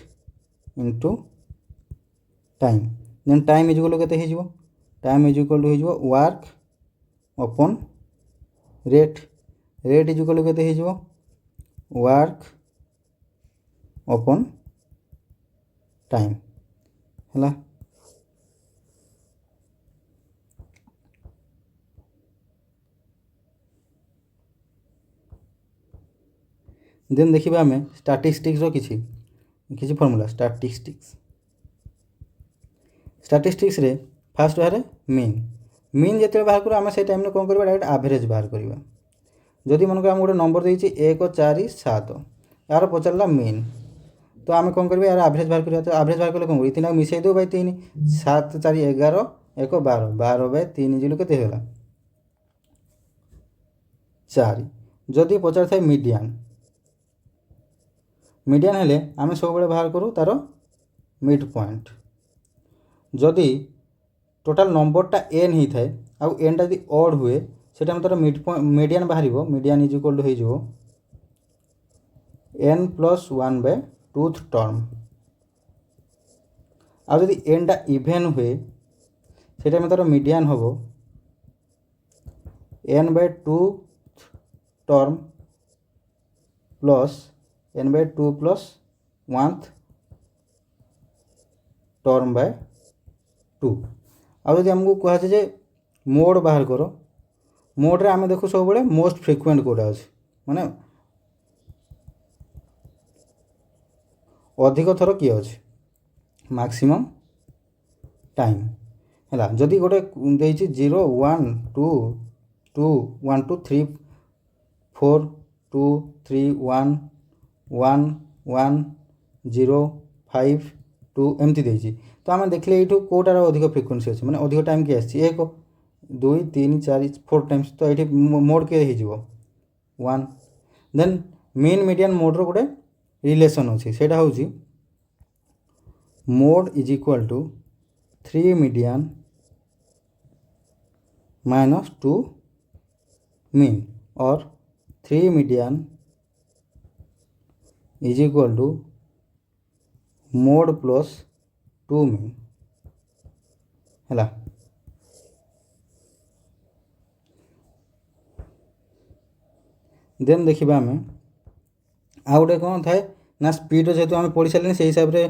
into time then time is equal के टाइम इजिकल हो वर्क अपॉन रेट इजिकल के वर्क अपॉन टाइम है देन देखिए आम स्टैटिस्टिक्स किसी फर्मूला स्टैटिस्टिक्स स्टैटिस्टिक्स रे फास्ट बाहर मीन जो बाहर कर आम से टाइम कौन करवा डायरेक्ट एवरेज बाहर करवा जदि मन आम गोटे नंबर देती 1 4 7 यार पचारा मीन तो आम कौन कर यार एवरेज बाहर करवा तो एवरेज बाहर कले कौन कर 3 मिसई दो 3 7 4 11 1 12 12 बाय 3 जिलू के 4 जदि पचार था मीडियन मीडियन हेले आम सब बाहर करूँ तार मिड पॉइंट जदि टोटाल नंबरटा एन ही थाए आउ एनटा जदि ऑड हुए से तार मिड पॉइंट मीडियन बाहर मीडियन इज इक्वल टू हो एन प्लस 1 बाय टूथ टर्म आउ जदि एनटा इवेन हुए से टाइम तार मीडियन हम N by two term plus N by 2 प्लस 1th टर्म बाय 2 आउ जब आमको कहुचे जे मोड बाहर कर मोड रे आम देखु सब बड़े मोस्ट फ्रिक्वेंट कोटा अच्छे माने अधिक थर किए अच्छे मैक्सिमम टाइम है जदि गोटे देछि 0 1 2 2 1 2 3 4 2 3 1 1 1 0 5 2 एमती देछि तो आम देखले ये कौटार अधिक फ्रिक्वेन्सी अच्छे मैंने अधिक टाइम किए आसी 1 2 3 4 4 टाइम्स तो ये मोड किए हो 1 देन मेन मीडियन मोड्र गोटे रिलेसन अच्छे से हूँ mode is equal to 3 median minus 2 mean और 3 median is equal to mode plus 2 mean है देन देखा आम आउ गोटे कौन थाए ना स्पीड जेहतु आम पढ़ी सारे से हिसाब से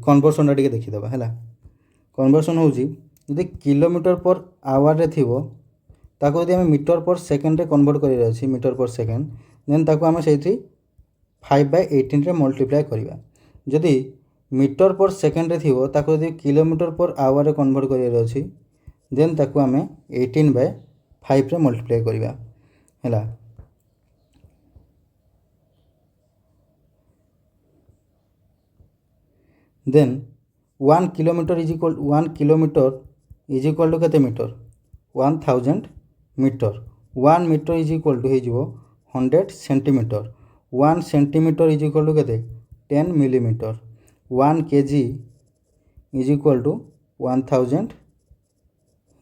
कन्वर्सन टे देखीदे है कन्वर्सन हूँ जदि किलोमीटर पर आवर रे थिबो ताको यदि आम मीटर पर सेकेंड रे कन्वर्ट कर अच्छी मीटर पर सेकेंड देन ताको आम से 5/18 रे मल्टीप्लाई करवा जदि मीटर पर सेकेंड रे थिबो ताको यदि किलोमीटर पर आवर रे कन्वर्ट कर अच्छी देन ताको आम 18/5 रे मल्टीप्लाई करवा है then 1 kilometre is equal 1 kilometre is equal to केते metre 1000 metre 1 metre is equal to हो 100 centimetre 1 centimetre is equal to केते 10 millimetre 1 KG is equal to 1000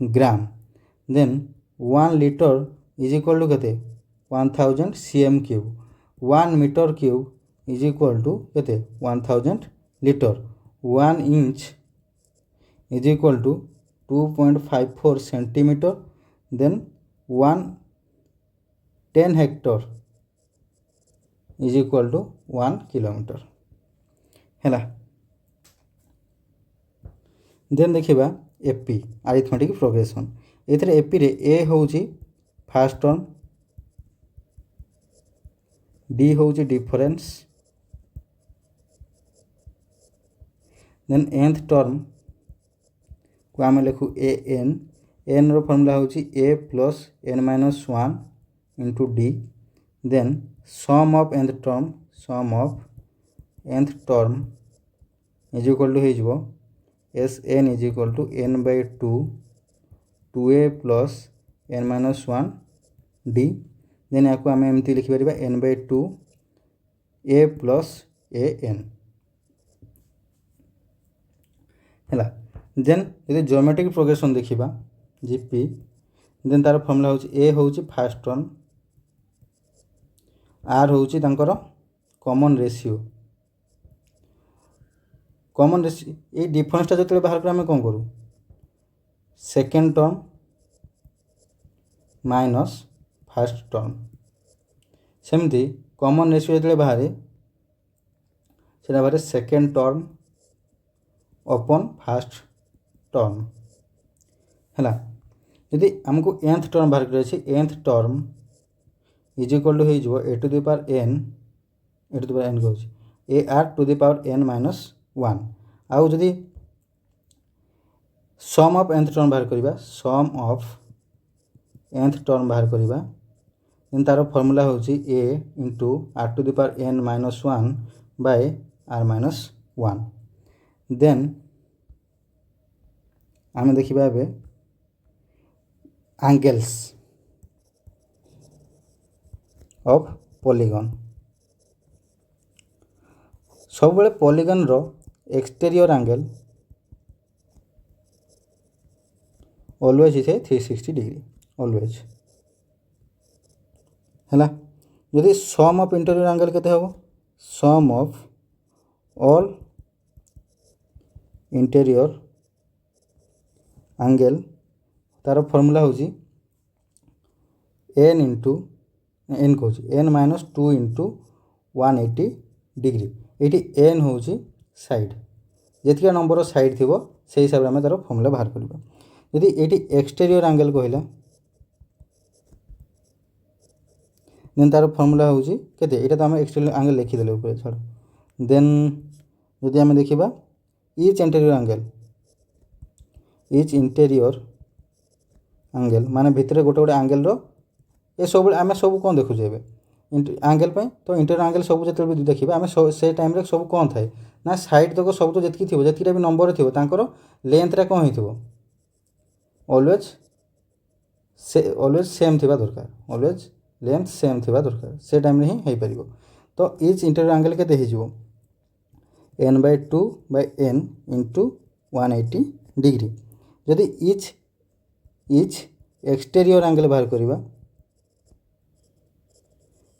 gram then 1 litre is equal to केते 1000 cm cube 1 metre cube is equal to केते 1000 litre 1 inch is equal to 2.54 centimetre then 10 Hector is equal to 1 kilometre है then देखा AP arithmetic progression ये AP रे a हूँ first term d हूँ difference then nth term को आम लिखु ए एन रो फर्मूला हूँ a plus n minus 1 into d then sum of nth term is equal to हो s n is equal to n by 2 2a plus n minus 1 d then या आम एमती लिखिपर n by 2 a plus A N है then यदि geometric progression देखा GP then तार formula हूँ ए हूँ फास्ट टर्म आर हूँ कॉमन रेशियो ये डिफरेंसटा जो बाहर कर आम कौन करूँ second term minus first term सेमती कॉमन रेशियो जो बाहर से बाहर second term upon first term है यदि आमको nth टर्म बाहर कर nth term is equal to हो A to the power N कहूँ A R to the power n minus 1 आउ जदि सम ऑफ nth टर्म बाहर करवा सम ऑफ nth टर्म बाहर करवा देन तार फॉर्मूला होची a into r to the power n minus 1 by r minus 1 then आम देखा ए एंगल्स ऑफ पॉलीगन सब बेले पॉलीगन रो exterior angle always is 360 degree always है जदि सम ऑफ इंटीरियर एंगल केते हम sum of all interior angle तार फॉर्मूला होची n इंटू n कहूँ n माइनस 2 इंटू 180 डिग्री ये n हूँ साइड जितका नंबर साइड थी से हिसाब से आम तार फॉर्मूला बाहर करवा यदि ये एक्सटेरियर एंगल कहला देन तार फॉर्मूला हूँ केते ये तो आम एक्सटेरियर एंगल लिखिदेले ऊपर छाड़ देन जदि आम देखा इच इंटेरियर एंगल माने भितर गोटे गोटे एंगल रो ये सब आम सब कौन देखुचे एंगल तो इंटीरियर एंगल सब जो देखा आम से टाइम सब कौन थाए ना साइड तक सब तो जी थी जी भी नंबर थी लेंथटा कौन हो ऑलवेज सेम थी दरकार ऑलवेज लेंथ सेम थी दरकार से टाइम ही हो पार तो इच इंटीरियर एंगल के n/2/n इंटू 180 डिग्री जदि इच एक्सटेरियर एंगल बाहर करवा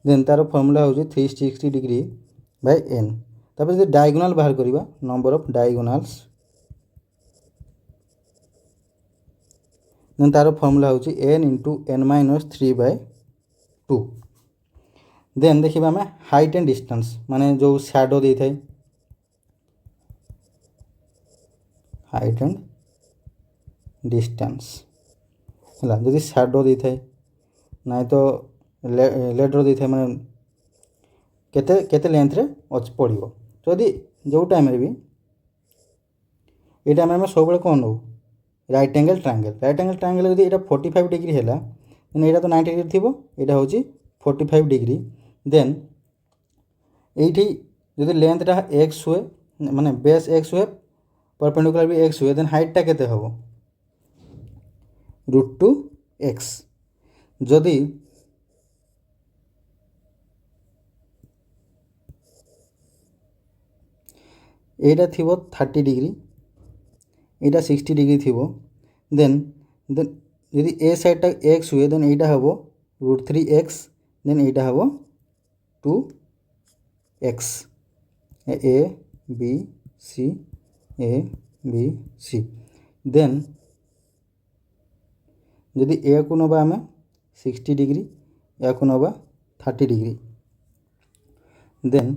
देन तार फॉर्मूला हूँ 360 डिग्री बाय n तापर जब डायगोनाल बाहर करवा नंबर ऑफ डायगोनाल्स देन तार फॉर्मूला हूँ n into n minus 3/2 then देखा आम हाइट एंड डिस्टेंस माने जो शैडो दे थाए हाइट एंड डिस्टेंस है जदि शैडो दे थाए ना तो लेडर दे थाए माने केते केते लेंथ रे पड़ो तो यदि जो टाइम भी ये टाइम आम सब कौन हो राइट एंगल ट्रायंगल यदि ये 45 डिग्री है देन यहाँ तो 90 डिग्री थी यहाँ हूँ 45 डिग्री देन ये जदि लेंथटा x हुए माने बेस x हुए परपेंडिकुलर भी x हुए देन हाइटटा केते हम √2x जदि एटा थी 30 डिग्री एटा 60 डिग्री थी देन यदि ए साइडटा x हुए देन यहाँ हम √3x देन यहाँ हम 2x a b c then जदि ए को नवा आम 60 डिग्री या को नवा 30 डिग्री देन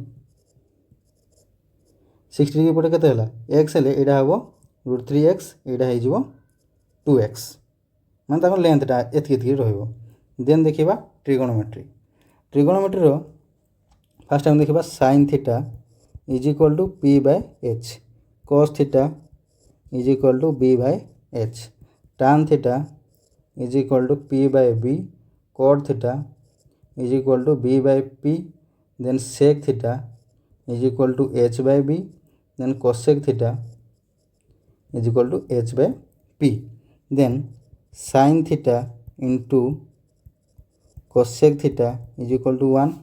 60 डिग्री पटे केते एक्स हेले एटा हम √3x यहाँ हो 2x माने लेंथटा एति रहिबो देन देखा ट्रिगोनोमेट्री फास्ट आम देखा sine theta is equal to p/h cos theta is equal to b/h tan theta is equal to p/b cot theta is equal to b/p then sec theta is equal to h/b then cosec theta is equal to h/p then sin theta into cosec theta is equal to 1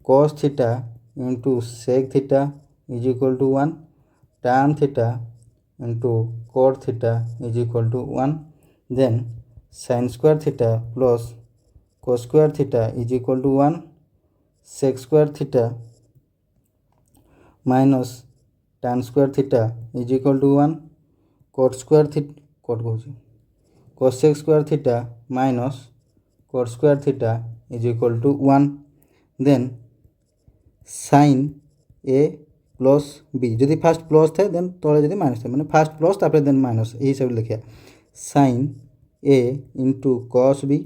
cos theta into sec theta is equal to 1 tan theta into cot theta is equal to 1 then sin square theta plus cos square theta is equal to 1 sec square theta minus tan square theta is equal to 1 cot square theta cot कहूँ cosec square theta minus cot square theta is equal to 1 then sin a plus b जदि first plus थे then तले जदि minus थे मैंने first plus तापर then minus यही हिसाब से लिखा sin a into cos b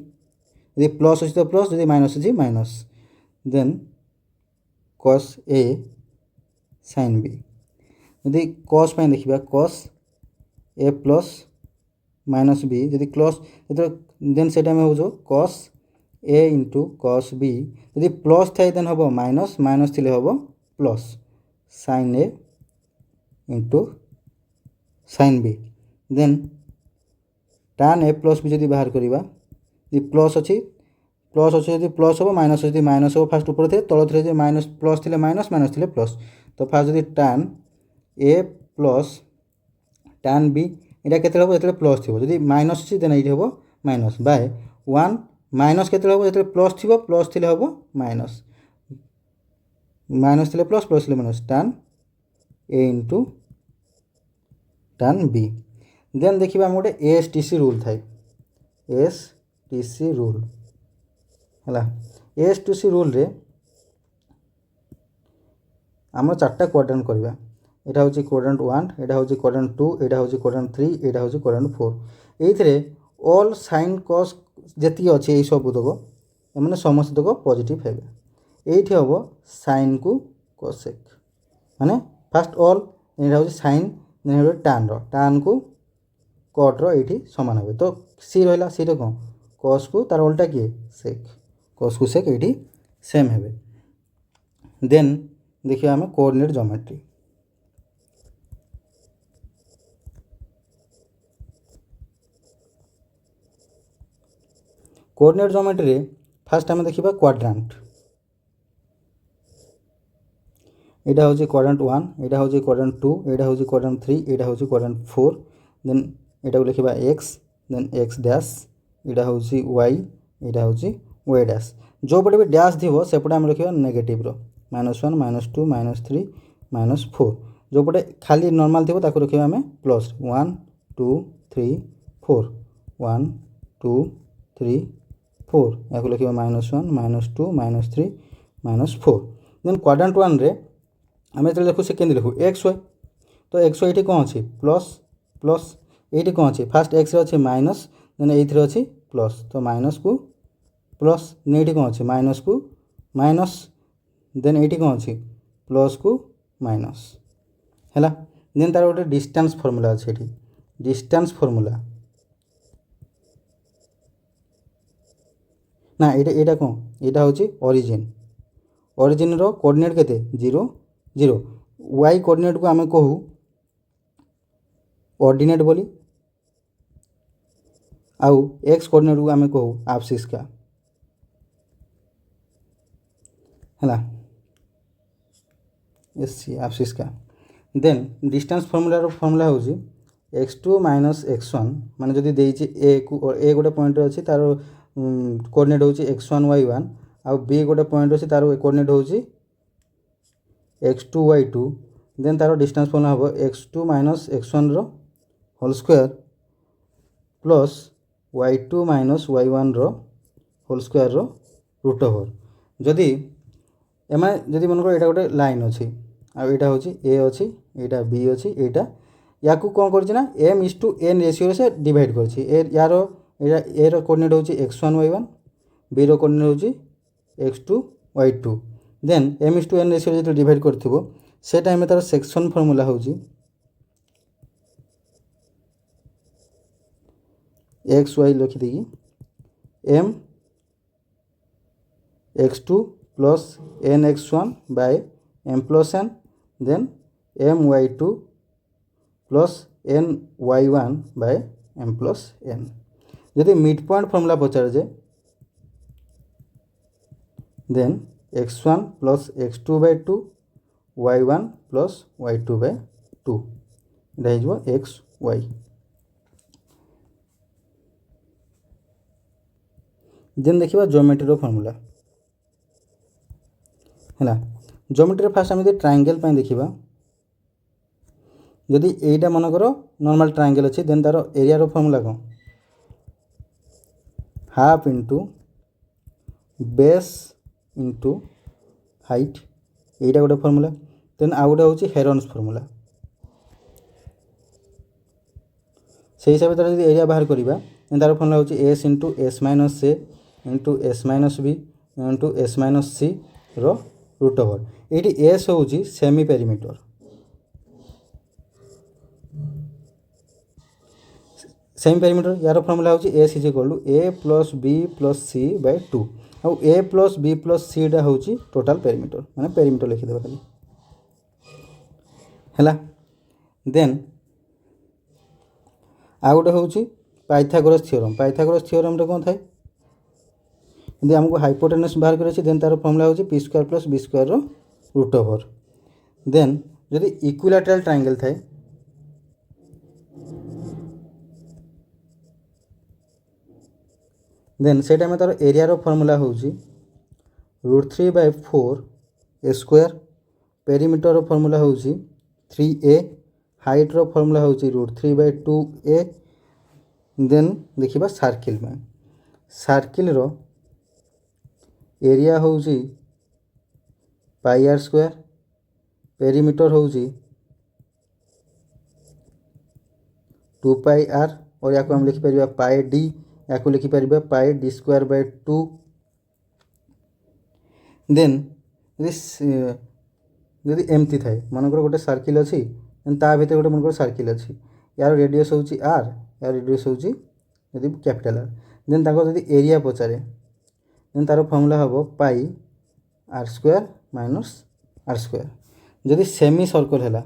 यदि प्लस अच्छी तो प्लस यदि माइनस अच्छी minus then cos a sin b यदि cos देखा cos a plus minus b जदि क्लस देन से टाइम हो cos a into cos b जदि प्लस थाए देन हम माइनस माइनस थिले हम plus sine a into sine b then tan a plus b जदि बाहर करवा प्लस अच्छी जब प्लस हम माइनस जब माइनस हम फास्ट ऊपर थे तल थे माइनस प्लस थे माइनस माइनस थे प्लस तो फास्ट जब tan a plus tan B यहाँ के जो प्लस थी जब माइनस अच्छी देन ये हम माइनस बाय 1 माइनस के हम जो प्लस थी प्लस थे हम माइनस माइनस थे प्लस प्लस थे माइनस tan ए इंटू tan बी देन देखिए आम गोटे एएसटीसी रूल थाए एएसटीसी रूल है एएसटीसी रूल रे आम चार्टा क्वाड्रेंट करवा यहाँ हूँ क्वाड्रेंट 1 यहाँ हूँ क्वाड्रेंट 2 यहाँ हूँ क्वाड्रेंट 3 यहाँ हूँ क्वाड्रेंट 4 ये ऑल साइन कस जी अच्छे ये सब तक मैंने समस्त तक पॉजिटिव है ये हम साइन को कोसेक माने फास्ट ऑल यहाँ हूँ साइन टान को कट रो सामान हे तो सी रहा सी कौन कस को तार उल्टा किए सेक कस को सेक ये सेम हे देन देखिए आम coordinate geometry coordinate geometry first आम देखा क्वाड्रेंट यहाँ हूँ क्वाड्रेंट 1 यहाँ हूँ क्वाड्रेंट 2 यहाँ हूँ क्वाड्रेंट 3 यहाँ हूँ क्वाड्रेंट 4 देन यहाँ लिखा एक्स देन एक्स डैश यहाँ हूँ वाई यहाँ हूँ वाई डैश जो पटे भी डैश थी सेपटे आम लिखा नेगेटिव -1 -2 -3 -4 जो पटे खाली नॉर्मल थी ताको रखिए आम प्लस 1 2 3 4 1 2 3 4 या लिखा -1 -2 -3 -4 देन क्वाड्रेंट 1 रे आम जो देखू से केंद्र लिखू एक्स वाई तो एक्स वाई ये कौन अच्छी प्लस प्लस ये कौन अच्छी फास्ट एक्स अच्छे माइनस देन ये अच्छी प्लस तो माइनस को प्लस ये कौन अच्छे माइनस को माइनस देन ये कौन अच्छी प्लस को माइनस है देन तार गोटे डिस्टेंस फॉर्मूला अच्छे डिस्टेंस फॉर्मूला ना ये कौन यहाँ हूँ ओरिजिन ओरिजिन रो कोऑर्डिनेट केते 0 0 वाई कोऑर्डिनेट को आम कहू ऑर्डिनेट बोली आउ एक्स कोऑर्डिनेट को आम कहू आबसिस का है एस आबसिस का देन डिस्टेंस फॉर्मूला हूँ x2 - x1 माने जदि देइछि ए को ए गोटे पॉइंट अच्छी तार कोऑर्डिनेट हूँ x1 y1 आउ बी गोटे पॉइंट अच्छी तार कोऑर्डिनेट हूँ x2 y2 देन तार डिस्टेंस फॉर्मूला हम x2 - x1 रो whole square plus y2 - y1 रो होल स्क्वायर रो रूट ओवर जदि एम जदि मन कर गोटे लाइन अच्छी आईटा हूँ ए अच्छी यहाँ बी अच्छी यहाँ या कौन करना m/n रेशियो से डिवाइड कर यार ए कोऑर्डिनेट हूँ x1 y1 बी रो कोऑर्डिनेट हूँ x2 y2 then m/n ratio जो डिवाइड कर से टाइम तार सेक्शन फॉर्मूला हूँ एक्स वाई लिखिदी m x2 plus n x1 by m plus n then m y2 plus n y1 by m plus n जदि mid point formula पचार जे then x1 plus x2 by 2 y1 plus y2 by 2 यहाँ x y then देखा geometry formula है geometry first आम triangle देखा जदि एटा मनकर नॉर्मल ट्रायंगल अच्छी देन तार एरिया रो फॉर्मूला कौन half into base into height एटा गोटे फॉर्मूला देन आउ गोटे हूँ हेरन्स फॉर्मूला से हिसाब से जब एरिया बाहर करवा तार फॉर्मूला हूँ s into s minus a into s minus b into s minus सी रो रूट ओवर ये एस हूँ सेमी पेरीमीटर सेम पेरीमीटर यार फॉर्मूला होची s is equal to a plus b plus c by 2 आउ a plus b plus c डा होची total perimeter माने perimeter लिखि देबा खाली हैला। देन आ गोटे होची पाइथागोरस थ्योरम रे कोन थाए यदि हमको हाइपोटेनस बाहर करे छी देन तार फॉर्मूला होची p square plus b square रो रूट ओवर। देन यदि इक्विलैटरल ट्रायंगल थाए देन से टाइम तार एरिया रो फॉर्मूला होची √3/4 a स्क्वायर। पेरीमीटर रो फॉर्मूला होची 3a। हाइट रो फॉर्मूला होची √3/2a। देन देखिबा सर्किल में सर्किल रो एरिया होची पाई आर स्क्वायर। पेरीमीटर होची 2 पाई आर और या को हम लिखि परिबा पाई डी या को लिखि परिबा पाई डी स्क्वायर बाय 2। देन यदि एमती थाए मनकर गोटे सर्किल अछि देन ता भीतर गोटे मनकर सर्किल अछि यार रेडियस होची आर यार रेडियस होची यदि कैपिटल आर देन ताको यदि एरिया पचारे देन तार फॉर्मूला हबो pi are square minus r square. यदि सेमी सर्कल हैला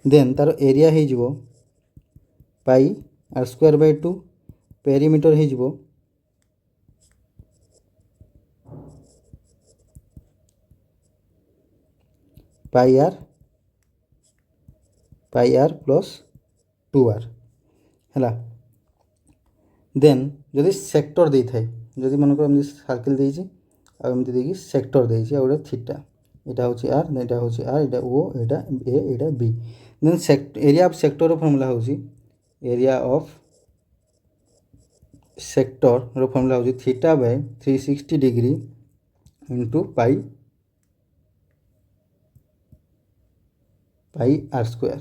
देन तार एरिया हे जिवो pi are square by 2। Perimeter हे जिवो पाई आर प्लस 2r हैला। देन जदि सेक्टर दे थाए जदि मनकर हम सर्किल देछि आ एमती देकी सेक्टर देछि आ ओडा थीटा एटा होछि आर एटा होछि आर एटा ओ एटा ए एटा B. Then area of sector रो फॉर्मूला होछि एरिया ऑफ सेक्टर रो फॉर्मूला होछि theta by 360 degree into pi are square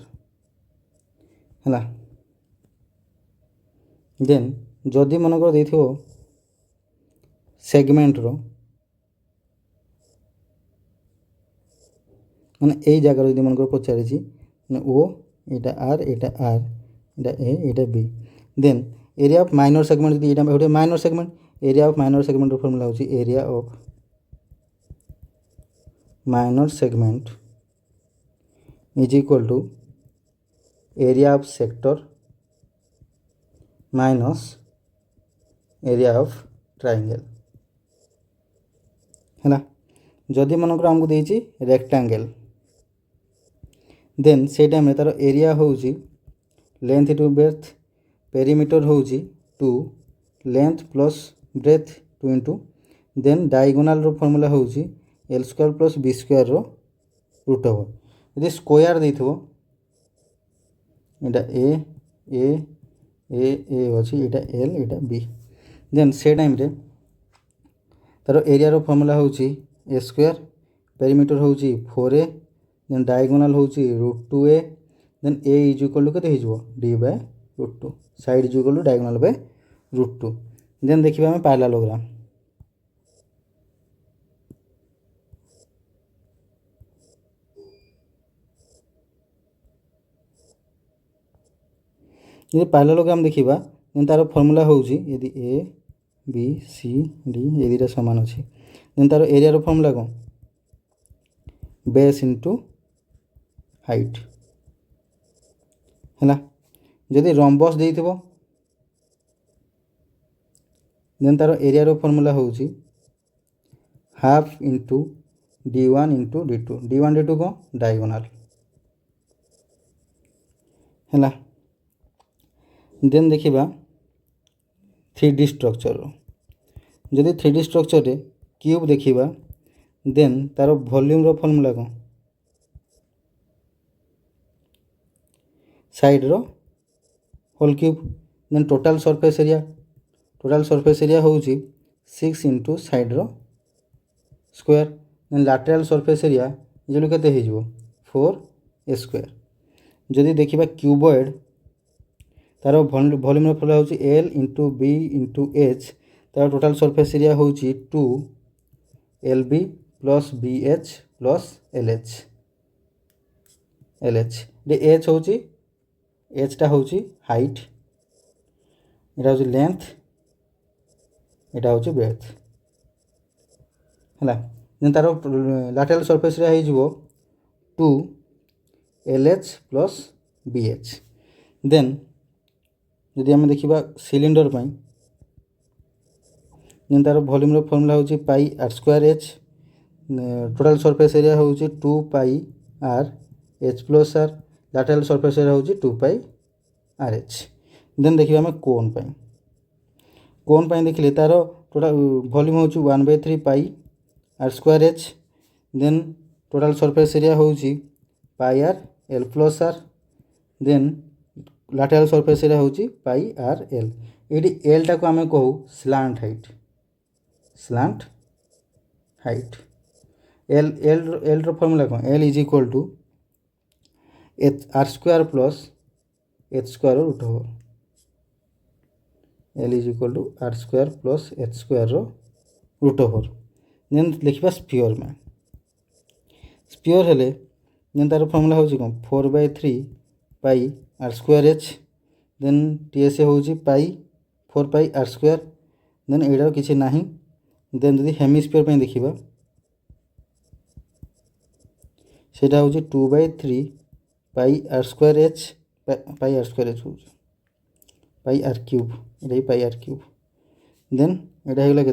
हैला। देन जदि मनकर देथिबो सेगमेंट रो माने एई जगह यदि मनकर पचारे छी माने ओ एटा आर एटा ए एटा B. Then area of minor segment यदि एटा होटे minor segment area of minor segment रो फॉर्मूला होची area of minor segment is equal to area of sector minus area of triangle हैला। जदि मनकर हमको देछि रेक्टेंगल देन से टाइम रे तार एरिया होउची लेंथ टू ब्रेथ पेरीमीटर होउची 2 length plus breadth 2 into then diagonal रो फॉर्मूला होउची l square plus b square रो रूट ओवर। यदि स्क्वायर देथिबो एटा ए ए ए ए अछि एटा l एटा b देन से टाइम रे तार एरिया रो फॉर्मूला होउची a स्क्वायर पेरीमीटर होउची 4a देन डायगोनल होउची √2a then a is equal to कते हिजबो d by √2 side is equal to diagonal by √2। Then देखिबा हम पैरेललोग्राम ये पैरेललोग्राम देखिबा देन तार फॉर्मूला होउची यदि a b c d ए दिटा समान अछि देन तार एरिया रो फॉर्मूला को बेस इनटू हाइट हैला। जदि रम्बस देइथिबो देन तार एरिया रो फॉर्मूला होउची half into d1 into d2 d1 d2 को डायगोनल हैला। देन देखिबा 3D स्ट्रक्चर रो जदि 3D स्ट्रक्चर रे क्यूब देखिबा देन तार वॉल्यूम रो फॉर्मूला को साइड रो whole cube then total surface area होउची 6 इनटू साइड रो square then lateral surface area जेलु केते हे जिवो 4a स्क्वायर। जदि देखिबा क्यूबॉइड तार वॉल्यूम रो फॉर्मूला होउची l into b into h तार टोटल सरफेस एरिया होउची 2 lb plus bh plus lh दे h होउची एचटा हूँ हाइट, यहाँ हूँ लेंथ, यहाँ हूँ ब्रेथ है। देन तार लैटरल सरफेस रे हो 2LH प्लस BH। देन जदि आम देखा सिलिंडर देन तार वॉल्यूम फॉर्मूला हूँ pi are square h, total surface area हूँ 2 pi r h plus r, lateral surface area हूँ 2 पाई आर एच। देन देखिए आम कोन देखिले तार टोटल वॉल्यूम हूँ 1/3 pi are square H, then total surface area हूँ pi r l plus r, then lateral surface area हूँ pi r l. ये l टाक आम कहू स्लांट हाइट। एल फॉर्मूला कौन, l is equal to h r square plus h square root over, l is equal to r square plus h square root over. Then लिखा sphere में, sphere हेले then तार formula हूँ कौन 4/3 pi are square H, then TS हूँ pi 4 pi are square, then एटार किसी ना। देन जदि हेमिस्फीयर पे देखा सेटा हूँ 2/3 pi are square h, pi are square h हूँ पाई आर क्यूब, ये पाई आर क्यूब। देन यहाँ होगा के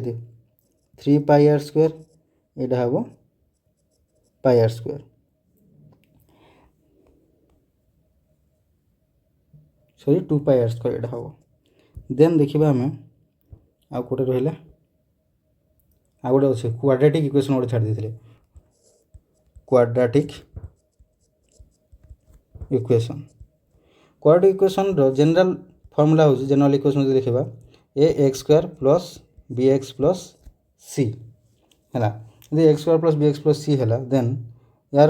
3 पाई आर स्क्वायर, यहाँ हम pi are square, sorry 2 pi are square यहाँ हम। देन देखा आम आउ गोटे रहा आ गोटे अच्छे क्वाड्रेटिक इक्वेशन गोटे छाड़ी देते, क्वाड्रेटिक इक्वेशन रो जनरल फॉर्मूला हूँ, जनरल इक्वेशन जो देखा ax square plus bx plus c है। यदि X square plus bx plus c है, देन यार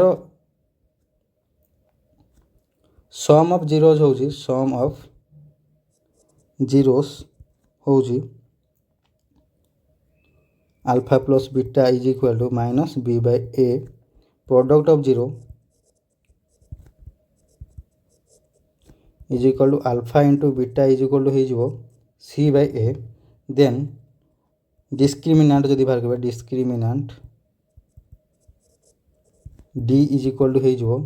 सम ऑफ जीरोज हूँ सम ऑफ जीरोस हूँ alpha plus beta is equal to minus b by a, product of zero is equal to alpha into beta is equal to हो c by a। Then discriminant जदि बाहर करबा डिस्क्रिमिनांट d is equal to हो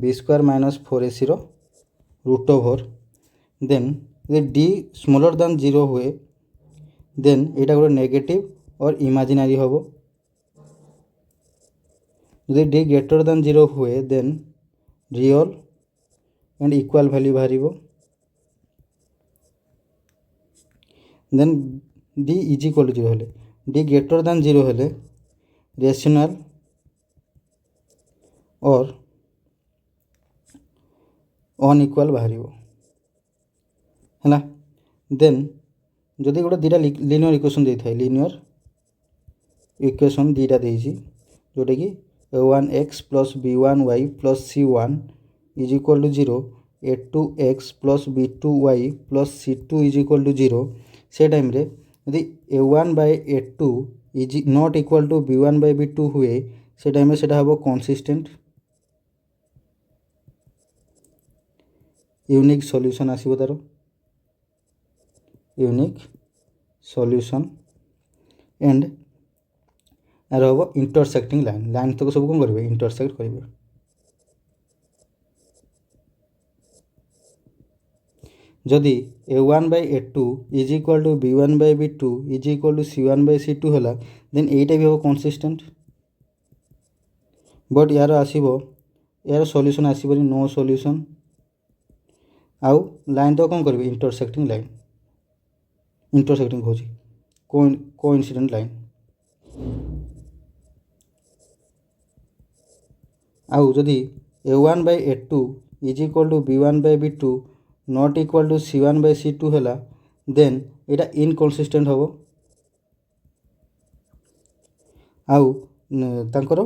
b square minus 4ac root over. Then d smaller than 0 हुए then यहाँ गोटे negative और imaginary हम, जदि d ग्रेटर दैन 0 हुए then real and equal value बाहर। Then d is equal to 0 हेले, d ग्रेटर दैन 0 हेले रेशनल और अनइक्वल बाहर है। देन जदि गोटे दीटा लिनियर इक्वेशन दे थाए, लिनियर इक्वेशन दीटा देजी जोटा कि a1x plus b1y plus c1 is equal to 0, a2x plus b2y plus c2 is equal to 0, से टाइम रे यदि a1 by a2 is not equal to b1 by b2 हुए से time रे सेटा हम कंसिस्टेंट यूनिक सॉल्यूशन आसीबो, तार unique solution and यार हम इंटरसेक्टिंग लाइन तक सब कौन करेंगे इंटरसेक्ट करेंगे। जदि a1 by a2 is equal to b1 by b2 is equal to c1 by c2 है, देन यहीटा भी हम कंसिस्टेंट। बट यार आसीबो यार सॉल्यूशन आसीबो नो सॉल्यूशन। आउ लाइन तो कौन करेंगे इंटरसेक्टिंग लाइन, इंटरसेक्टिंग हो कोइंसिडेंट लाइन। आउ जदि a1 by a2 is equal to b1 by b2 not equal to c1 by c2 है, देन यहाँ इनकनसिस्टेंट हम। आउ तांकर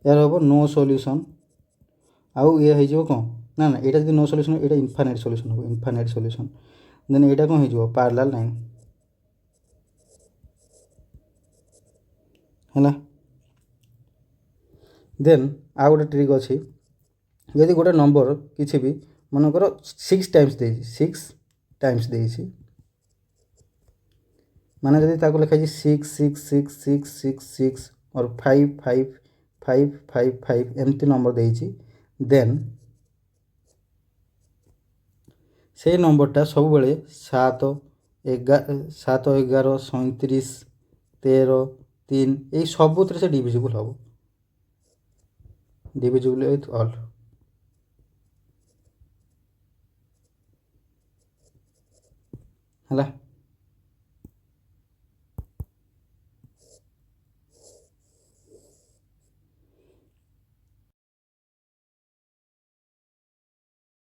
यार हम नो सॉल्यूशन। आउ ये हो कौन ना ना यहाँ जब नो सॉल्यूशन यहाँ इनफाइनाइट सॉल्यूशन हम, इनफाइनाइट सॉल्यूशन। देन यहाँ कौन हो पैरेलल लाइन है। ଦେନ୍ ଆଉ ଗୋଟେ ଟ୍ରିକ୍ ଅଛି, ଯଦି ଗୋଟେ ନମ୍ବର କିଛି ବି ମନେକର 6 ଟାଇମ୍ସ ଦେଇଛି, 6 ଟାଇମ୍ସ ଦେଇଛି, ମାନେ ଯଦି ତାକୁ ଲେଖାଯାଇଛି 6 6 6 6 6 6 ଅର୍ 5 5 5 5 5 ଏମିତି ନମ୍ବର ଦେଇଛି, ଦେନ୍ ସେଇ ନମ୍ବରଟା ସବୁବେଳେ 7 11 37 13 3 ଏଇ ସବୁଥିରେ ସେ ଡିଭିଜିବୁଲ୍ ହେବ, ଡିଭିଜିବୁଲ୍ ୱିଥ୍ ଅଲ୍। ହେଲା।